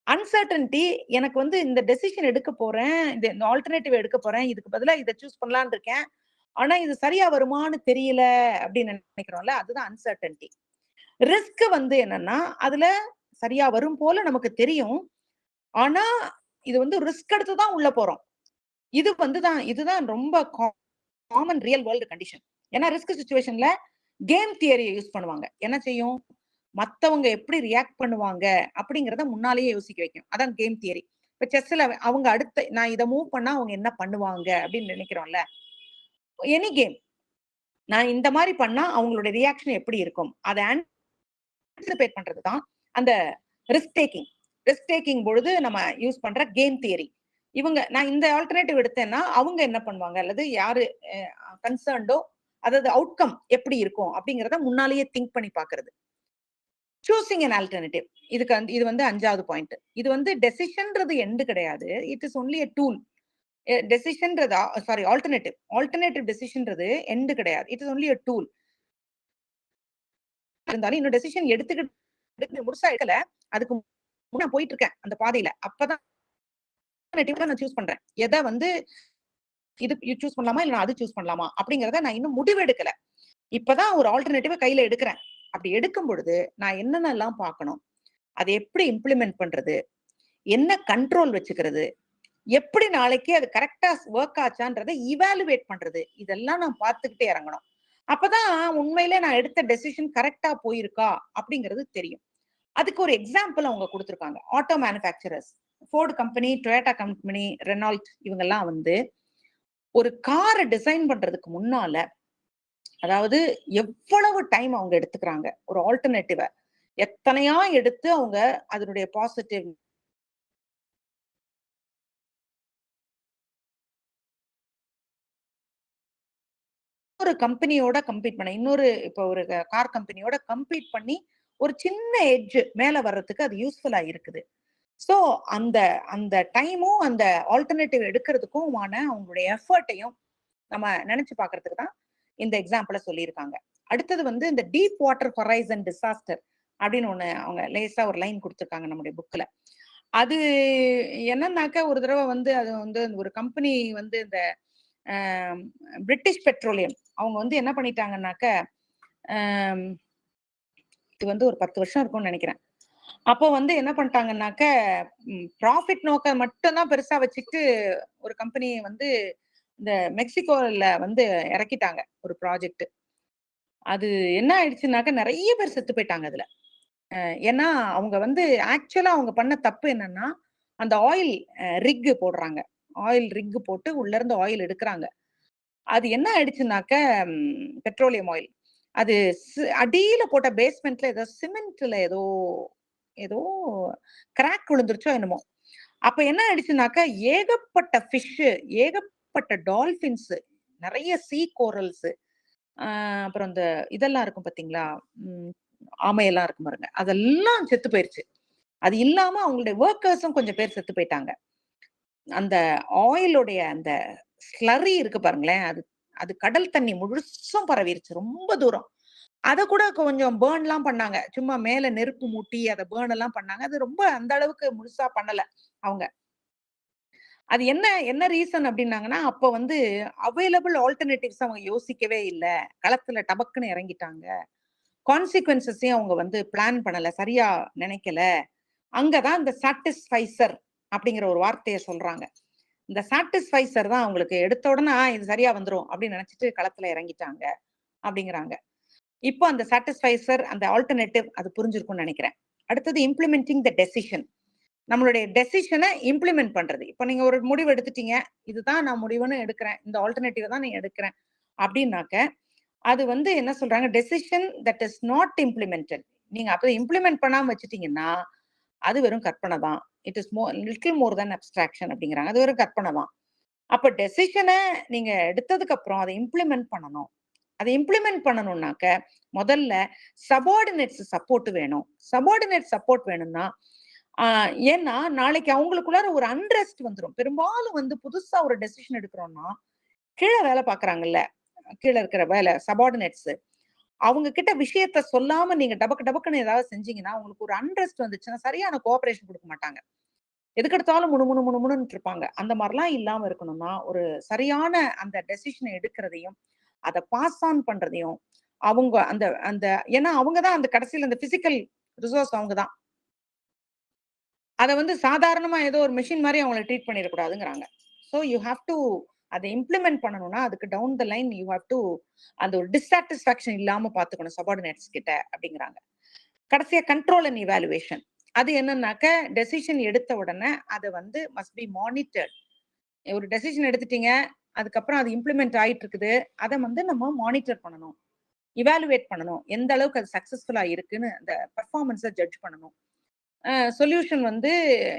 அன்சர்டன்டி, எனக்கு வந்து இந்த டெசிஷன் எடுக்க போறேன், இந்த ஆல்டர்னேட்டிவ் எடுக்க போறேன், இதுக்கு பதிலா இதை சூஸ் பண்ணலான்னு இருக்கேன், ஆனா இது சரியா வருமானு தெரியல அப்படின்னு நினைக்கிறோம்ல, அதுதான் அன்சர்டன்டி. ரிஸ்க் வந்து என்னன்னா அதுல சரியா வரும் போல நமக்கு தெரியும், ஆனா இது வந்து ரிஸ்க் எடுத்துதான் உள்ள போறோம். இதுதான் ரொம்ப காமன் ரியல் வேர்ல்டு கண்டிஷன். ஏன்னா ரிஸ்க் சிச்சுவேஷன்ல கேம் தியரியை யூஸ் பண்ணுவாங்க. என்ன செய்யும், மத்தவங்க எப்படி ரியாக்ட் பண்ணுவாங்க அப்படிங்கறத முன்னாலேயே யோசிக்க வைக்கும். அதான் கேம் தியரி. இப்ப செஸ்ல அவங்க அடுத்த நான் இதை மூவ் பண்ணா அவங்க என்ன பண்ணுவாங்க அப்படின்னு நினைக்கிறோம்ல, எனி கேம் நான் இந்த மாதிரி பண்ணா அவங்களோட ரியாக்ஷன் எப்படி இருக்கும் அதை ஆன்டிசிபேட் பண்றதுதான் அந்த ரிஸ்க் டேக்கிங் பொழுது நம்ம யூஸ் பண்ற கேம் தியரி. நான் இந்த ஆல்டர்னேட்டிவ் எடுத்தேன்னா அவங்க என்ன பண்ணுவாங்க, அல்லது யாரு கன்சர்ன்டோ, அதாவது அவுட்கம் எப்படி இருக்கும் அப்படிங்கிறத முன்னாலேயே திங்க் பண்ணி பாக்குறது. சூசிங் அன் ஆல்டர்னேட்டிவ், இது வந்து 5வது பாயிண்ட். இது வந்து டெசிஷன்றது எண்டு கிடையாது. It is only a tool. டெசிஷன்றது ஆல்டர்னேட்டிவ் டெசிஷன்றது எண்டு கிடையாது. It is only a tool. இருந்தாலும் இன்னும் டெசிஷன் எடுத்துக்கிட்டு முழுசா எடுக்கல, அதுக்கு முன்ன போயிட்டு இருக்கேன் அந்த பாதையில. அப்பதான் நான் சூஸ் பண்றேன். எதை வந்து இது சூஸ் பண்ணலாமா இல்ல அது சூஸ் பண்ணலாமா அப்படிங்கறத நான் இன்னும் முடிவு எடுக்கல. இப்பதான் ஒரு ஆல்டர்னேட்டிவ் கையில எடுக்கிறேன். அப்படி எடுக்கும் பொழுது நான் என்னென்னலாம் பார்க்கணும், அதை எப்படி இம்ப்ளிமெண்ட் பண்றது, என்ன கண்ட்ரோல் வச்சுக்கிறது, எப்படி நாளைக்கு அது கரெக்டா ஒர்க் ஆச்சான்றதை இவாலுவேட் பண்றது, இதெல்லாம் நான் பார்த்துக்கிட்டே இறங்கணும். அப்பதான் உண்மையிலே நான் எடுத்த டெசிஷன் கரெக்டா போயிருக்கா அப்படிங்கிறது தெரியும். அதுக்கு ஒரு எக்ஸாம்பிள் அவங்க கொடுத்திருக்காங்க. Auto manufacturers, Ford company, Toyota company, Renault, இவங்கெல்லாம் வந்து ஒரு காரை டிசைன் பண்றதுக்கு முன்னால, அதாவது எவ்வளவு டைம் அவங்க எடுத்துக்கிறாங்க, ஒரு ஆல்டர்னேட்டிவ எத்தனையா எடுத்து அவங்க அதனுடைய பாசிட்டிவ் ஒரு கம்பெனியோட கம்பீட் பண்ண, இப்போ ஒரு கார் கம்பெனியோட கம்பீட் பண்ணி ஒரு சின்ன எட்ஜ் மேல வர்றதுக்கு அது யூஸ்ஃபுல்லா இருக்குது. சோ அந்த அந்த டைமும் அந்த ஆல்டர்னேட்டிவ் எடுக்கிறதுக்குமான அவங்களுடைய எஃபர்ட்டையும் நம்ம நினைச்சு பாக்குறதுக்கு தான் இந்த எக்ஸாம்பிள சொல்லியிருக்காங்க. அடுத்தது வந்து இந்த டீப் வாட்டர் ஹொரைசன் டிசாஸ்டர் அப்படின்னு ஒண்ணு அவங்க லேசா ஒரு லைன் கொடுத்திருக்காங்க நம்முடைய புக்ல. அது என்னன்னாக்க, ஒரு தடவை வந்து அது வந்து ஒரு கம்பெனி வந்து இந்த பிரிட்டிஷ் பெட்ரோலியம் அவங்க வந்து என்ன பண்ணிட்டாங்கன்னாக்க, இது வந்து ஒரு 10 வருஷம் இருக்கும்னு நினைக்கிறேன். அப்போ வந்து என்ன பண்ணிட்டாங்கன்னாக்க, ப்ராஃபிட் நோக்கம் மட்டும் தான் பெருசா வச்சுக்கிட்டு ஒரு கம்பெனி வந்து இந்த மெக்சிகோல வந்து இறக்கிட்டாங்க ஒரு ப்ராஜெக்ட். அது என்ன ஆயிடுச்சுனாக்க, நிறைய பேர் செத்து போயிட்டாங்க அதுல. ஏன்னா அவங்க வந்து ஆக்சுவலா அவங்க பண்ண தப்பு என்னன்னா, அந்த ஆயில் ரிக் போடுறாங்க. ஆயில் ரிக் போட்டு உள்ள இருந்து ஆயில் எடுக்கிறாங்க. அது என்ன ஆயிடுச்சுனாக்க, பெட்ரோலியம் ஆயில் அது அடியில போட்ட பேஸ்மெண்ட்ல ஏதோ சிமெண்ட்ல ஏதோ ஏதோ கிராக் விழுந்துருச்சோ என்னமோ. அப்ப என்ன ஆயிடுச்சுனாக்க, ஏகப்பட்ட ஃபிஷ், ஏகப்பட்ட டால்பின்ஸ், நிறைய சீ கோரல்ஸ், அப்புறம் இந்த இதெல்லாம் இருக்கும் பாத்தீங்களா, ஆமையெல்லாம் இருக்கும் பாருங்க, அதெல்லாம் செத்து போயிருச்சு. அது இல்லாம அவங்களுடைய ஒர்க்கர்ஸும் கொஞ்சம் பேர் செத்து போயிட்டாங்க. அந்த ஆயிலுடைய அந்த ஸ்லரி இருக்கு பாருங்களேன், அது அது கடல் தண்ணி முழுசும் பரவிருச்சு ரொம்ப தூரம். அத கூட கொஞ்சம் பர்ன்லாம் பண்ணாங்க. சும்மா மேல நெருப்பு மூட்டி அத பர்ன் எல்லாம் பண்ணாங்க. அது ரொம்ப அந்த அளவுக்கு முழுசா பண்ணல அவங்க. அது என்ன என்ன ரீசன் அப்படின்னாங்கன்னா, அப்ப வந்து அவைலபிள் ஆல்டர்னேட்டிவ்ஸ் அவங்க யோசிக்கவே இல்ல. களத்துல டபக்குன்னு இறங்கிட்டாங்க. கான்சிக்வென்சஸையும் அவங்க வந்து பிளான் பண்ணல, சரியா நினைக்கல. அங்கதான் இந்த சாட்டிஸ்ஃபைசர் அப்படிங்கிற ஒரு வார்த்தையை சொல்றாங்க. இந்த சாட்டிஸ்ஃபைசர் தான் அவங்களுக்கு எடுத்த உடனே இது சரியா வந்துரும் அப்படின்னு நினைச்சிட்டு களத்துல இறங்கிட்டாங்க அப்படிங்கிறாங்க. இப்போ அந்த சாட்டிஸ்ஃபைசர், அந்த ஆல்டர்னேட்டிவ் அது புரிஞ்சிருக்கும்னு நினைக்கிறேன். அடுத்தது இம்ப்ளிமெண்டிங் த டெசிஷன். நம்மளுடைய டெசிஷனை இம்ப்ளிமெண்ட் பண்றது. இப்போ நீங்க ஒரு முடிவு எடுத்துட்டீங்க, இதுதான் நான் முடிவுன்னு எடுக்கிறேன், இந்த ஆல்டர்னேட்டிவ் தான் நீங்க எடுக்கிறேன் அப்படின்னாக்க, அது வந்து என்ன சொல்றாங்க, decision that is not implemented. நீங்க அப்ப இம்ப்ளிமெண்ட் பண்ணாம வச்சுட்டீங்கன்னா அது வெறும் கற்பனை தான். It is little more then abstraction அப்படிங்கிறாங்க. அது வெறும் கற்பனை தான். அப்ப டெசிஷனை நீங்க எடுத்ததுக்கு அப்புறம் அதை இம்ப்ளிமெண்ட் பண்ணணும். அதை இம்ப்ளிமெண்ட் பண்ணணும்னாக்க முதல்ல சபார்டினேட்ஸ் சப்போர்ட் வேணும். சபார்டினேட் சப்போர்ட் வேணும்னா ஏன்னா நாளைக்கு அவங்களுக்குள்ளார ஒரு அன்ரெஸ்ட் வந்துடும். பெரும்பாலும் வந்து புதுசா ஒரு டெசிஷன் எடுக்கிறோம்னா, கீழே வேலை பாக்குறாங்கல்ல, கீழே இருக்கிற வேலை சபார்டினேட்ஸ், அவங்க கிட்ட விஷயத்த சொல்லாம நீங்க டபக்குன்னு ஏதாவது செஞ்சீங்கன்னா, உங்களுக்கு ஒரு அன்ரெஸ்ட் வந்துச்சுன்னா சரியான கோஆபரேஷன் கொடுக்க மாட்டாங்க. எதுக்கெடுத்தாலும் முணுமுணுன்னு இருப்பாங்க. அந்த மாதிரிலாம் இல்லாம இருக்கணும்னா, ஒரு சரியான அந்த டெசிஷனை எடுக்கிறதையும், அதை பாஸ் ஆன் பண்றதையும் அவங்க அந்த அந்த ஏன்னா அவங்க தான் அந்த கடைசியில அந்த பிசிக்கல் ரிசோர்ஸ் அவங்க தான். அதை வந்து சாதாரணமா ஏதோ ஒரு மெஷின் மாதிரி அவங்களை ட்ரீட் பண்ணிடக்கூடாதுங்கிறாங்க. ஸோ யூ ஹாவ் டு அதை இம்ப்ளிமெண்ட் பண்ணணும்னா அதுக்கு down the line you have to அந்த ஒரு டிஸ்சாட்டிஸ்பாக்சன் இல்லாம பாத்துக்கணும் சபார்டினேட்ஸ் கிட்ட அப்படிங்கிறாங்க. கடைசியா கண்ட்ரோல் அண்ட் இவாலுவேஷன். அது என்னன்னாக்க, டெசிஷன் எடுத்த உடனே அதை வந்து மஸ்ட் பி மானிட்டர்ட். ஒரு டெசிஷன் எடுத்துட்டீங்க, அதுக்கப்புறம் அது இம்ப்ளிமெண்ட் ஆயிட்டு இருக்குது, அதை வந்து நம்ம மானிட்டர் பண்ணணும், இவாலுவேட் பண்ணணும், எந்த அளவுக்கு அது சக்சஸ்ஃபுல்லா இருக்குன்னு அந்த பெர்ஃபார்மன்ஸை ஜட்ஜ் பண்ணணும். சொல்யூஷன் வந்து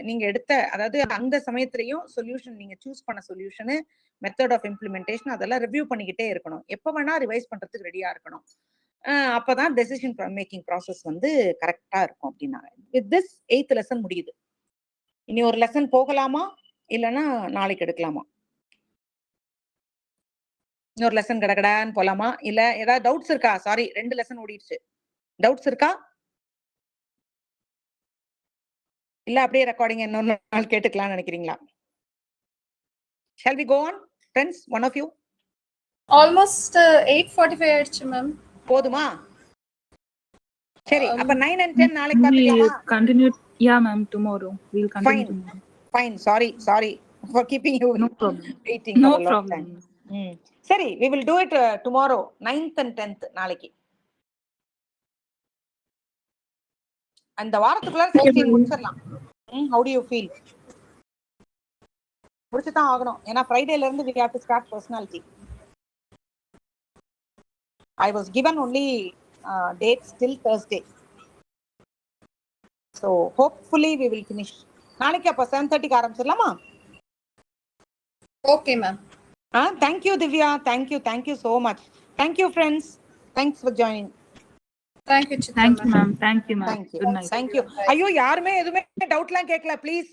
நீங்க எடுத்த அதாவது அந்த சமயத்திலையும் சொல்யூஷன் நீங்க சூஸ் பண்ண சொல்யூஷனு மெத்தட் ஆஃப் இம்ப்ளிமெண்டேஷன் அதெல்லாம் ரிவ்யூ பண்ணிக்கிட்டே இருக்கணும். எப்ப வேணா ரிவைஸ் பண்றதுக்கு ரெடியா இருக்கணும். அப்பதான் டெசிஷன் மேக்கிங் ப்ராசஸ் வந்து கரெக்டா இருக்கும் அப்படின்னாங்க. வித் திஸ் 8th லெசன் முடியுது. இனி ஒரு லெசன் போகலாமா இல்லைன்னா நாளைக்கு எடுக்கலாமா? இன்னொரு லெசன் கடகடான்னு போலாமா இல்ல ஏதாவது டவுட்ஸ் இருக்கா? சாரி 2 லெசன் ஓடிடுச்சு. டவுட்ஸ் இருக்கா? இல்ல அப்படியே ரெக்கார்டிங் இன்னொரு நாள் கேட்டுக்கலாம்னு நினைக்கிறீங்களா? Shall we go on, friends? One of you? Almost 8:45 ஆயிடுச்சு மேம். போதுமா? சரி அப்ப 9 and 10 நாளைக்கு We பார்த்துக்கலாமா? continue. Yeah, ma'am. Tomorrow we'll continue Fine. tomorrow. Fine. Sorry for keeping you No problem. waiting No for a long problem. time. சரி, we will do it tomorrow, 9th and 10th நாளைக்கு. அந்த வாரத்துக்குள்ள 16 முடிச்சிடலாம். How do you feel? முடிச்சுதான் ஆகணும். ஏன்னா ஃப்ரைடேல இருந்து we have to start personality. I was given only dates till Thursday. So hopefully we will finish. நாளைக்கு அப்ப 7:30 க்கு ஆரம்பிச்சிடலாமா? Okay ma'am. Thank you Divya. Thank you so much. Thank you friends. Thanks for joining. Thank you, Chitra Thank you, ma'am. ma'am. Thank you, ma'am. Thank you. Good night. Thank you. ஐயோ யாருமே எதுவுமே டவுட்லாம் கேட்கல ப்ளீஸ்.